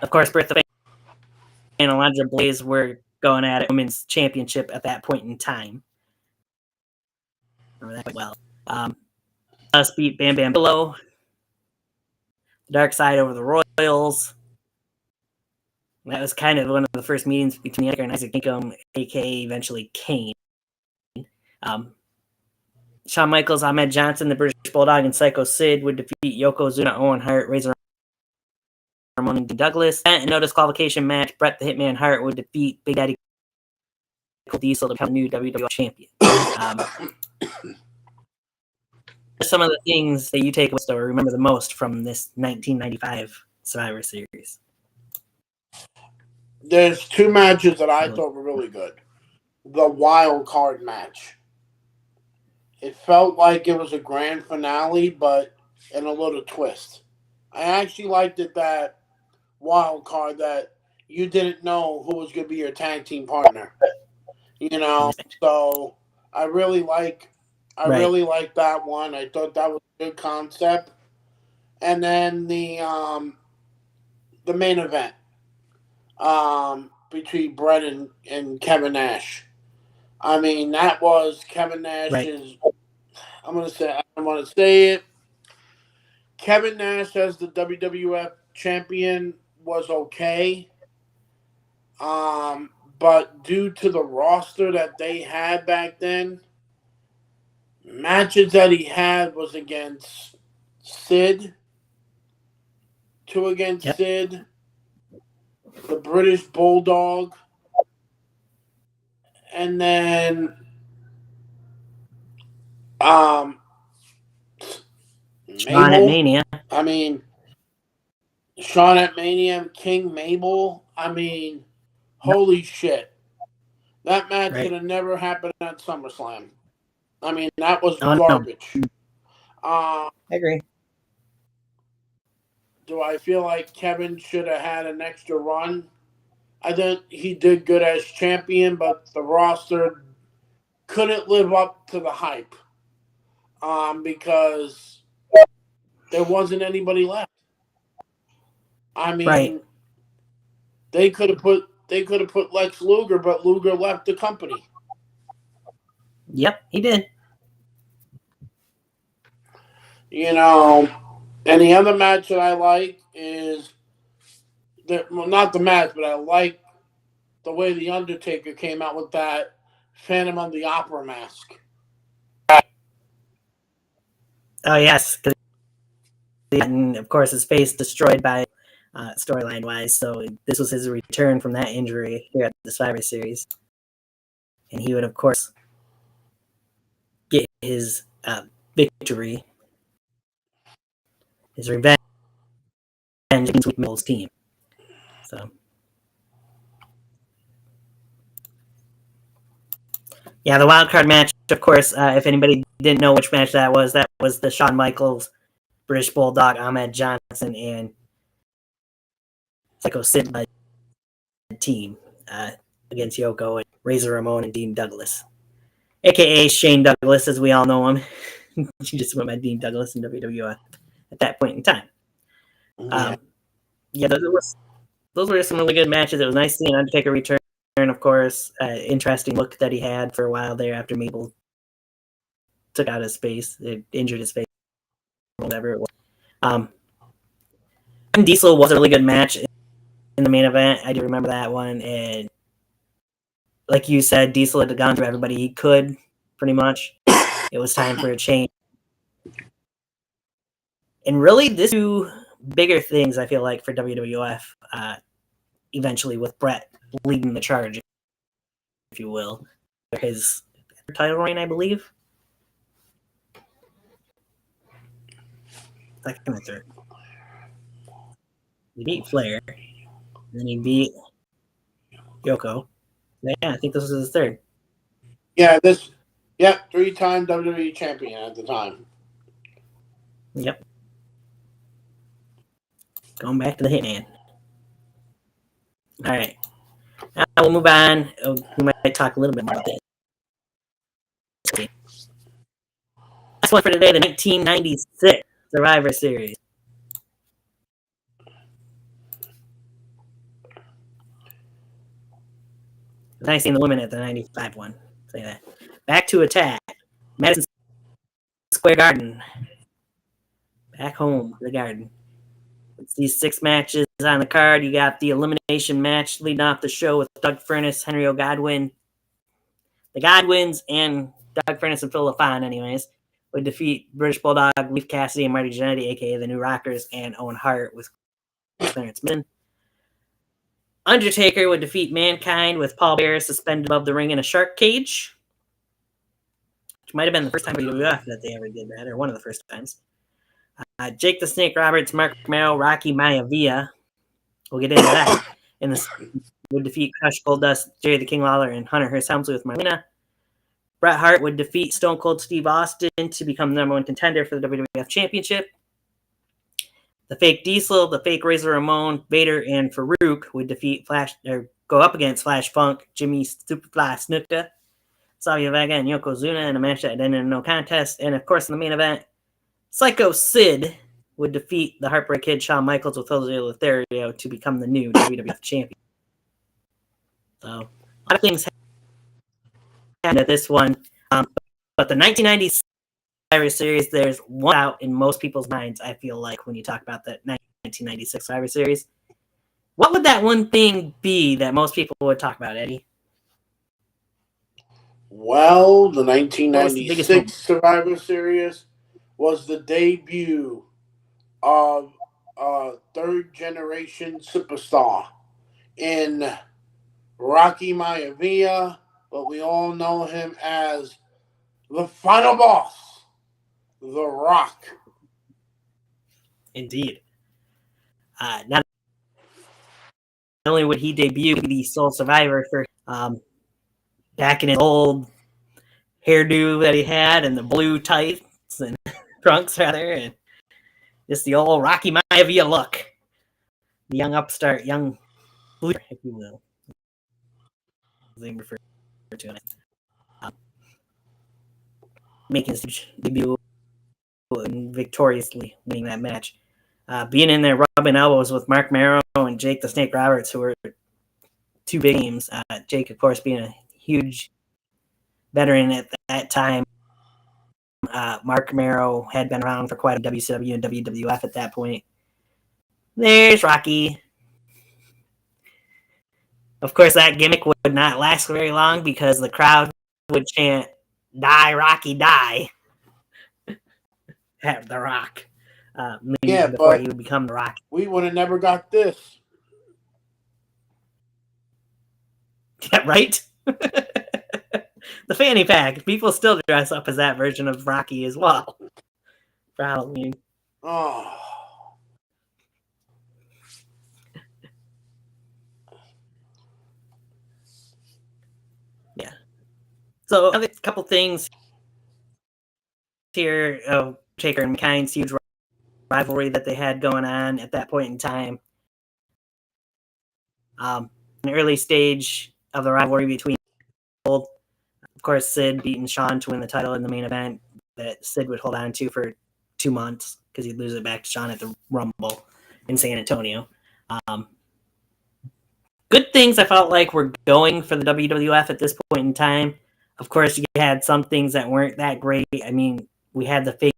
course, Bertha Faye and Alundra Blaze were going at it women's championship at that point in time. Remember that well. Us beat Bam Bam Bigelow, the Dark Side over the Royals. That was kind of one of the first meetings between Edgar and Isaac Yankum, aka eventually Kane. Shawn Michaels, Ahmed Johnson, the British Bulldog, and Psycho Sid would defeat Yokozuna, Owen Hart, Razor Ramon, and Douglas. And no disqualification match, Bret the Hitman Hart would defeat Big Daddy Diesel to become the new WWF champion. Some of the things that you take away or remember the most from this 1995 Survivor Series. There's two matches that I thought were really good. The wild card match. It felt like it was a grand finale, but in a little twist. I actually liked it that wild card that you didn't know who was going to be your tag team partner. You know, so I really like that one. I thought that was a good concept. And then the main event between Brett and Kevin Nash. I mean, that was Kevin Nash's. Right. I don't want to say it. Kevin Nash as the WWF champion was okay. But due to the roster that they had back then, matches that he had was against Sid, two against Sid, the British Bulldog, and then Shawn at Mania. I mean, Shawn at Mania, King Mabel. I mean, holy shit. That match could have never happened at SummerSlam. I mean, that was garbage. No. I agree. Do I feel like Kevin should have had an extra run? I think he did good as champion, but the roster couldn't live up to the hype because there wasn't anybody left. I mean, they could have put Lex Luger, but Luger left the company. Yep, he did. You know, and the other match that I like is not the match, but I like the way the Undertaker came out with that Phantom of the Opera mask. Oh yes, and of course his face destroyed by storyline wise. So this was his return from that injury here at the Survivor Series, and he would of course get his victory, his revenge against Sweet Mill's team. So. Yeah, the wild card match, of course, if anybody didn't know which match that was the Shawn Michaels, British Bulldog, Ahmed Johnson, and Psycho Sid team against Yoko and Razor Ramon and Dean Douglas. aka Shane Douglas, as we all know him. He just went by Dean Douglas in WWF at that point in time. Yeah, those were some really good matches. It was nice seeing Undertaker return, of course. Interesting look that he had for a while there after Mabel took out his face, it injured his face, whatever it was. Diesel was a really good match in the main event. I do remember that one. And like you said, Diesel had gone through everybody he could, pretty much. It was time for a change. And really, this two bigger things, I feel like, for WWF, eventually with Brett leading the charge, if you will. His title reign, I believe. Second or third. He beat Flair. And then he beat Yoko. Yeah, I think this was his third. Yeah, 3-time WWE champion at the time. Yep. Going back to the Hitman. All right. Now we'll move on. We might talk a little bit more about this. Last one for today, the 1996 Survivor Series. Nice seeing the women at the 95 one. Say that. Back to attack. Madison Square Garden. Back home, the Garden. It's these 6 matches on the card. You got the elimination match leading off the show with Doug Furnas, Henry O'Godwin. The Godwins and Doug Furnas and Phil LaFon, anyways, would defeat British Bulldog, Leif Cassidy, and Marty Jannetty, a.k.a. the New Rockers, and Owen Hart with Clarence Min. Undertaker would defeat Mankind with Paul Bearer suspended above the ring in a shark cage, which might have been the first time in WWF that they ever did that, or one of the first times. Jake the Snake Roberts, Mark Merrill, Rocky Maivia. We'll get into that. And this would defeat Crush Goldust, Jerry the King Lawler, and Hunter Hearst Helmsley with Marlena. Bret Hart would defeat Stone Cold Steve Austin to become the #1 contender for the WWF Championship. The fake Diesel, the fake Razor Ramon, Vader, and Farouk would defeat go up against Flash Funk, Jimmy Superfly Snuka, Savio Vega, and Yokozuna in a match that ended in no contest. And of course, in the main event, Psycho Sid would defeat the Heartbreak Kid Shawn Michaels with Jose Lothario to become the new WWF champion. So, a lot of things happened at this one. But the 1990 Survivor Series, there's one out in most people's minds, I feel like, when you talk about that 1996 Survivor Series. What would that one thing be that most people would talk about, Eddie? Well, the 1996 Survivor Series was the debut of a third-generation superstar in Rocky Maivia, but we all know him as the final boss, The Rock. Indeed. Not only would he debut the sole survivor for back in his old hairdo that he had and the blue tights and trunks, rather, and just the old Rocky Maivia look. The young upstart, young blue, if you will. They refer to it. Making his debut and victoriously winning that match. Being in there rubbing elbows with Mark Merrow and Jake the Snake Roberts, who were 2 big names. Jake, of course, being a huge veteran at that time. Mark Merrow had been around for quite a WCW and WWF at that point. There's Rocky. Of course, that gimmick would not last very long because the crowd would chant, "Die, Rocky, die," at The Rock. Before he would become The Rock. We would have never got this. Yeah, right? The fanny pack. People still dress up as that version of Rocky as well for Halloween. Oh. Yeah. So, a couple things here of Taker and Mankind's huge rivalry that they had going on at that point in time. An early stage of the rivalry between of course, Sid beating Shawn to win the title in the main event that Sid would hold on to for 2 months because he'd lose it back to Shawn at the Rumble in San Antonio. Good things I felt like were going for the WWF at this point in time. Of course, you had some things that weren't that great. I mean, we had the fake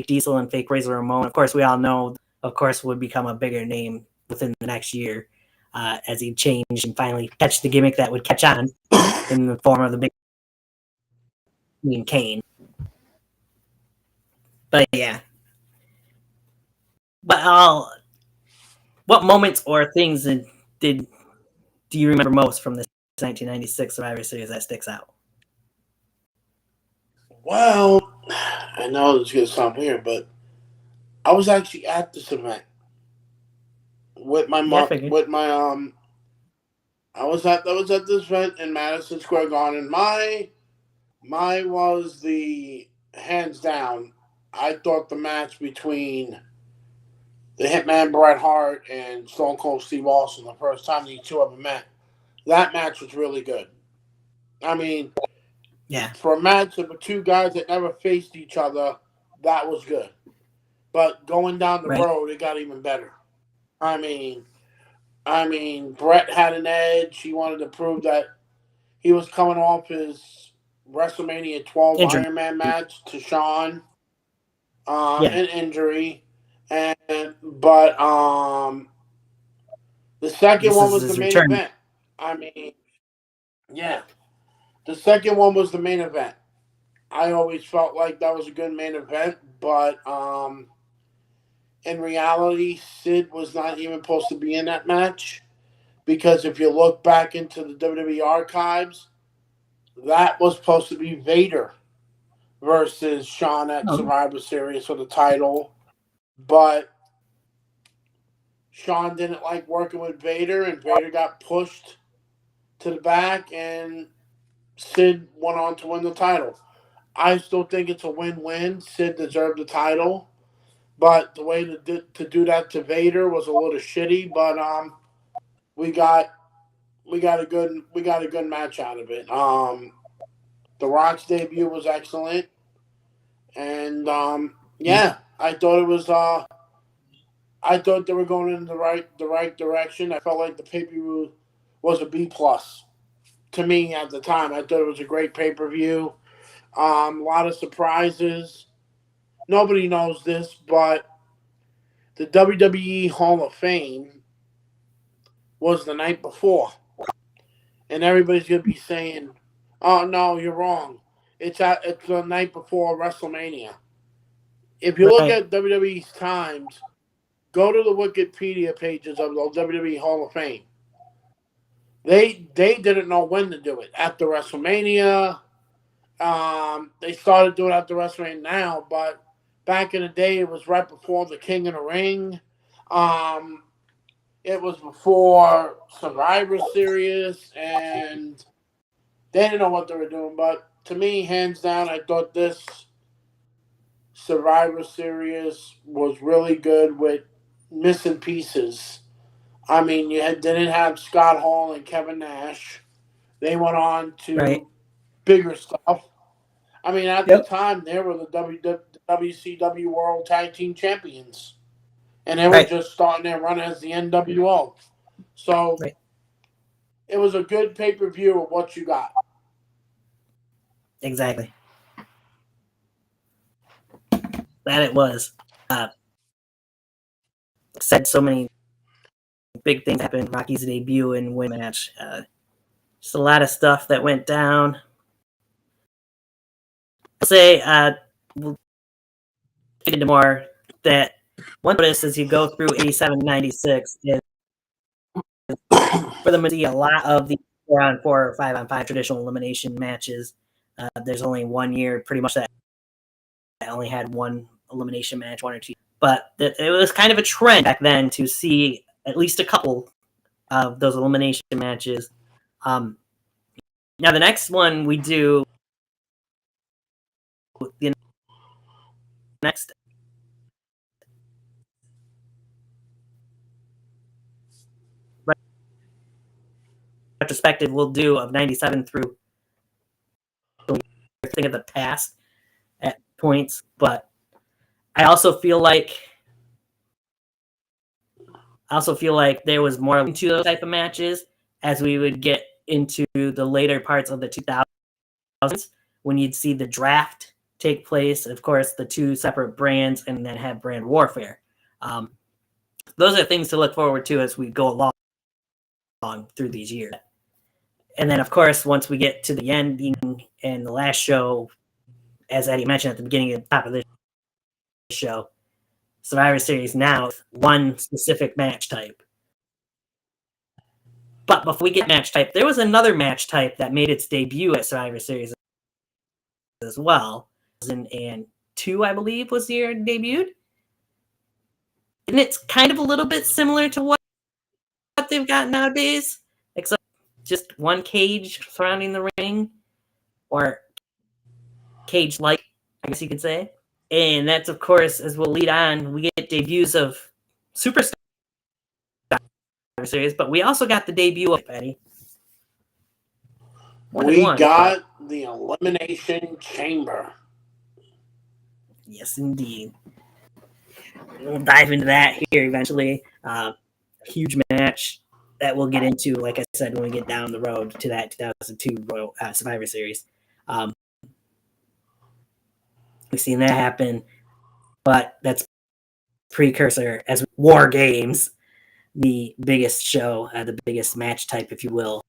Diesel and fake Razor Ramon. Of course, we all know, of course, would become a bigger name within the next year as he changed and finally catch the gimmick that would catch on in the form of the big Mean Kane. But yeah. But what moments or things do you remember most from this 1996 Survivor Series that sticks out? Well, I know this is gonna sound weird, but I was actually at this event with my Yeah, I mom. figured. With my I was at this event in Madison Square Garden. My was the hands down. I thought the match between the Hitman Bret Hart and Stone Cold Steve Austin, the first time these two ever met, that match was really good. I mean, Yeah. for a match of the two guys that never faced each other, that was good. But going down the road, it got even better. I mean, Bret had an edge. He wanted to prove that he was coming off his WrestleMania 12 Iron Man match to Shawn, an injury, but the second one was the main event. I mean, yeah, the second one was the main event. I always felt like that was a good main event, but in reality, Sid was not even supposed to be in that match because if you look back into the WWE archives, that was supposed to be Vader versus Shawn at Survivor Series for the title, but Shawn didn't like working with Vader, and Vader got pushed to the back, and Sid went on to win the title. I still think it's a win-win. Sid deserved the title, but the way to do that to Vader was a little shitty. But we got a good match out of it. The Rock's debut was excellent, and yeah, I thought it was. I thought they were going in the right direction. I felt like the pay-per-view was a B plus to me at the time. I thought it was a great pay-per-view. A lot of surprises. Nobody knows this, but the WWE Hall of Fame was the night before, and everybody's gonna be saying, "Oh no, you're wrong. It's the night before WrestleMania." If you look at WWE's times, go to the Wikipedia pages of the WWE Hall of Fame. They didn't know when to do it after WrestleMania. They started doing it after WrestleMania now, but back in the day, it was right before the King of the Ring. It was before Survivor Series, and they didn't know what they were doing. But to me, hands down, I thought this Survivor Series was really good with missing pieces. I mean, didn't have Scott Hall and Kevin Nash. They went on to bigger stuff. I mean, at the time, they were the WCW World Tag Team Champions. And they were just starting their run as the NWO. So it was a good pay-per-view of what you got. Exactly. That it was. Said so many big things happened. Rocky's debut and win match. Just a lot of stuff that went down. I'll say we'll get into more that one notice as you go through 87 96 is for them to see a lot of the 4-on-4 or 5-on-5 traditional elimination matches. There's only 1 year pretty much that only had one elimination match, 1 or 2. But it was kind of a trend back then to see at least a couple of those elimination matches. Now the next one we do, the next retrospective we'll do of 97 through of the past at points, but I also feel like there was more into those type of matches as we would get into the later parts of the 2000s when you'd see the draft take place. Of course, the two separate brands, and then have brand warfare. Those are things to look forward to as we go along through these years. And then, of course, once we get to the ending and the last show, as Eddie mentioned at the beginning and top of this show, Survivor Series now one specific match type. But before we get match type, there was another match type that made its debut at Survivor Series as well. 2002, I believe, was the year it debuted. And it's kind of a little bit similar to what they've got nowadays, except just one cage surrounding the ring, or cage-like, I guess you could say. And that's, of course, as we'll lead on, we get debuts of Superstar Series, but we also got the debut of Eddie. We got the Elimination Chamber. Yes, indeed. We'll dive into that here eventually. Huge match that we'll get into, like I said, when we get down the road to that 2002 Survivor Series. We've seen that happen, but that's precursor as War Games, the biggest show, the biggest match type, if you will,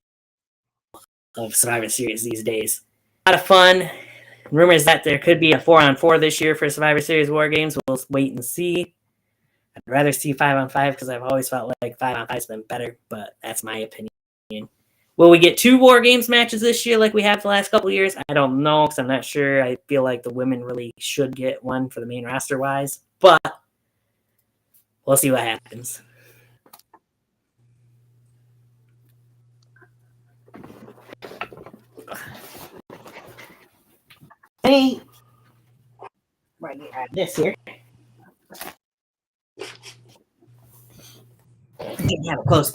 of Survivor Series these days. A lot of fun. Rumors that there could be a 4-on-4 this year for Survivor Series War Games. We'll wait and see. I'd rather see 5-on-5 because I've always felt like 5-on-5 has been better, but that's my opinion. Will we get 2 War Games matches this year like we have the last couple of years? I don't know because I'm not sure. I feel like the women really should get one for the main roster-wise, but we'll see what happens. Hey, right this here. Didn't have a close.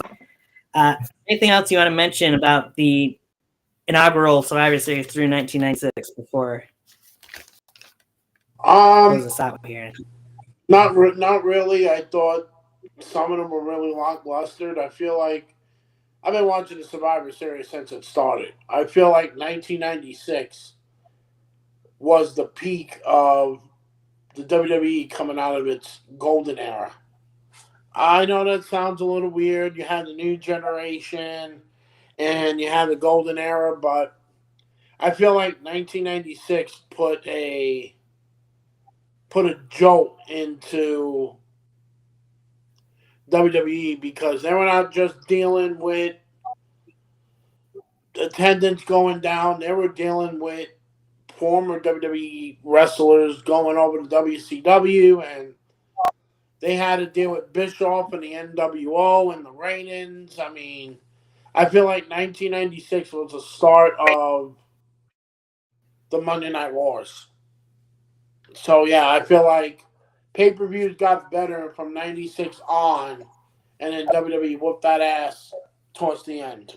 Anything else you want to mention about the inaugural Survivor Series through 1996 before close us out here? Not really. I thought some of them were really lackluster. I feel like I've been watching the Survivor Series since it started. I feel like 1996 was the peak of the WWE coming out of its golden era. I know that sounds a little weird. You had the new generation and you had the golden era, but I feel like 1996 put a jolt into WWE because they were not just dealing with attendance going down. They were dealing with former WWE wrestlers going over to WCW, and they had to deal with Bischoff and the NWO and the Reigns. I mean, I feel like 1996 was the start of the Monday Night Wars. So, yeah, I feel like pay-per-views got better from 96 on, and then WWE whooped that ass towards the end.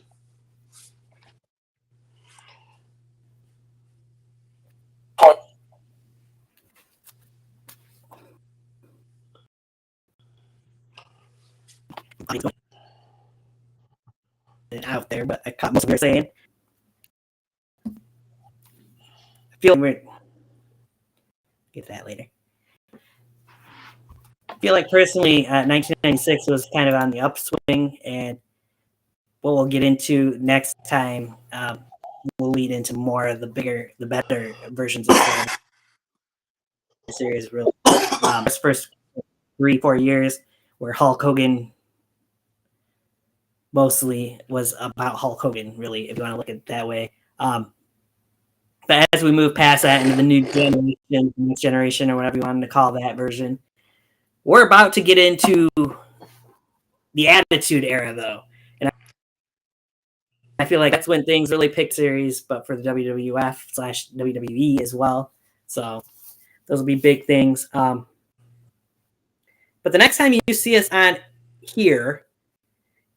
Out there, but I caught most of what you're saying. I feel weird. Get that later. I feel like personally, 1996 was kind of on the upswing, and what we'll get into next time will lead into more of the better versions of the series. Really, this first 3-4 years where Hulk Hogan mostly was about Hulk Hogan, really, if you want to look at it that way. But as we move past that into the new generation, next generation, or whatever you wanted to call that version, we're about to get into the Attitude Era, though. And I feel like that's when things really pick series, but for the WWF/WWE as well. So those will be big things. But the next time you see us on here,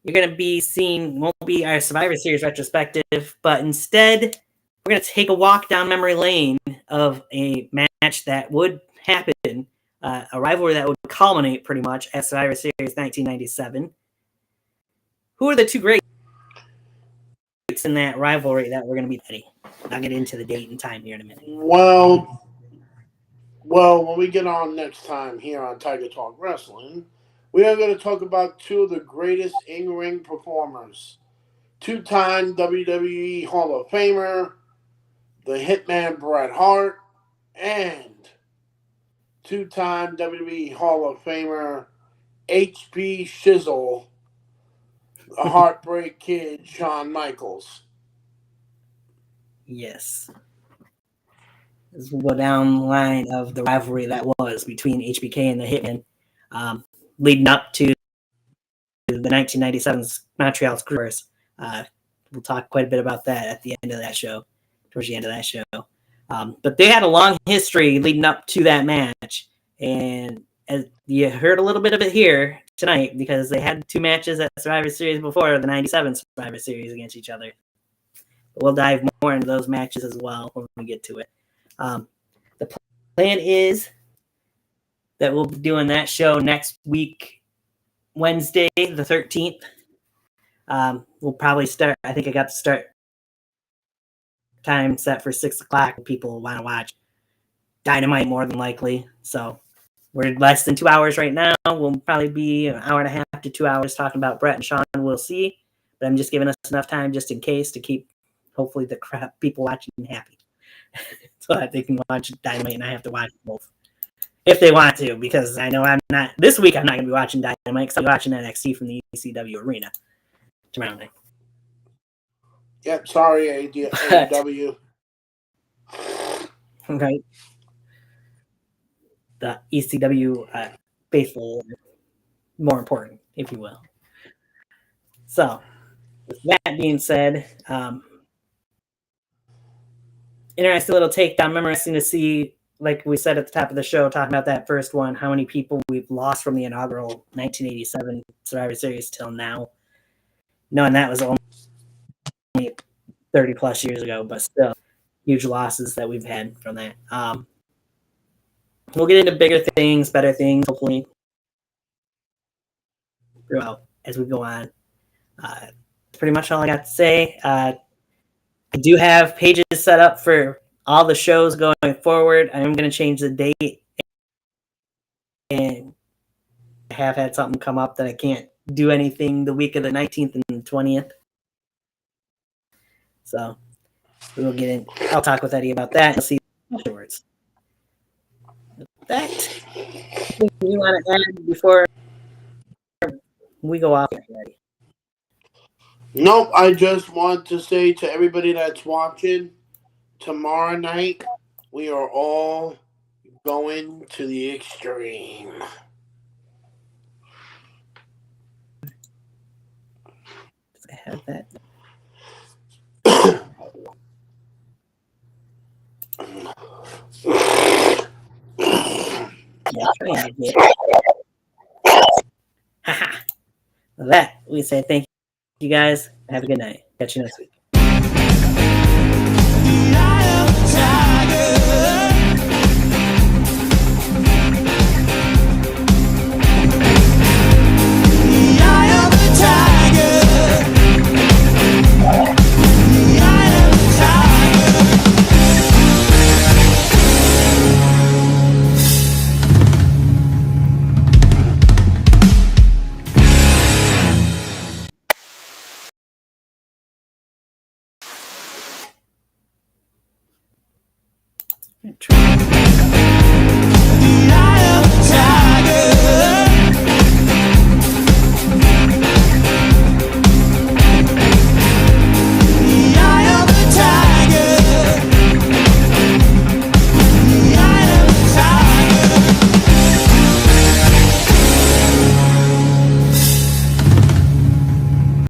you're going to be seeing, won't be our Survivor Series retrospective, but instead, we're going to take a walk down memory lane of a match that would happen, a rivalry that would culminate pretty much at Survivor Series 1997. Who are the two greats in that rivalry that we're going to be Eddie? I'll get into the date and time here in a minute. Well, when we get on next time here on Tiger Talk Wrestling, we are going to talk about two of the greatest in-ring performers. Two-time WWE Hall of Famer, the Hitman Bret Hart, and two-time WWE Hall of Famer, HP Shizzle, the Heartbreak Kid, Shawn Michaels. Yes. As we go down the line of the rivalry that was between HBK and the Hitman, leading up to the 1997 Montreal Screwers. We'll talk quite a bit about that at the end of that show, towards the end of that show. But they had a long history leading up to that match. And as you heard a little bit of it here tonight, because they had two matches at Survivor Series before the 97 Survivor Series against each other. But we'll dive more into those matches as well when we get to it. The plan is that we'll be doing that show next week, Wednesday, the 13th. We'll probably start, I think I got the start time set for 6 o'clock. People want to watch Dynamite more than likely. So we're less than 2 hours right now. We'll probably be an hour and a half to 2 hours talking about Brett and Sean. We'll see. But I'm just giving us enough time just in case to keep, hopefully, the people watching happy. So that they can watch Dynamite and I have to watch both. If they want to, because I know I'm not, this week I'm not going to be watching Dynamite because I'm watching NXT from the ECW arena tomorrow night. Yep, sorry, AEW. Okay. The ECW faithful, more important, if you will. So, with that being said, interesting little takedown. Interesting to see, like we said at the top of the show, talking about that first one, how many people we've lost from the inaugural 1987 Survivor Series till now. Knowing that was only 30 plus years ago, but still huge losses that we've had from that. We'll get into bigger things, better things, hopefully, throughout as we go on. Pretty much all I got to say. I do have pages set up for all the shows going forward. I'm going to change the date, and I have had something come up that I can't do anything the week of the 19th and the 20th. So we'll get in. I'll talk with Eddie about that and see afterwards. With that, anything you want to add before we go off, Eddie? Nope, I just want to say to everybody that's watching, tomorrow night we are all going to the extreme. Does I have that? Yeah, trying to get. With that, we say thank you guys. Have a good night. Catch you next week. True.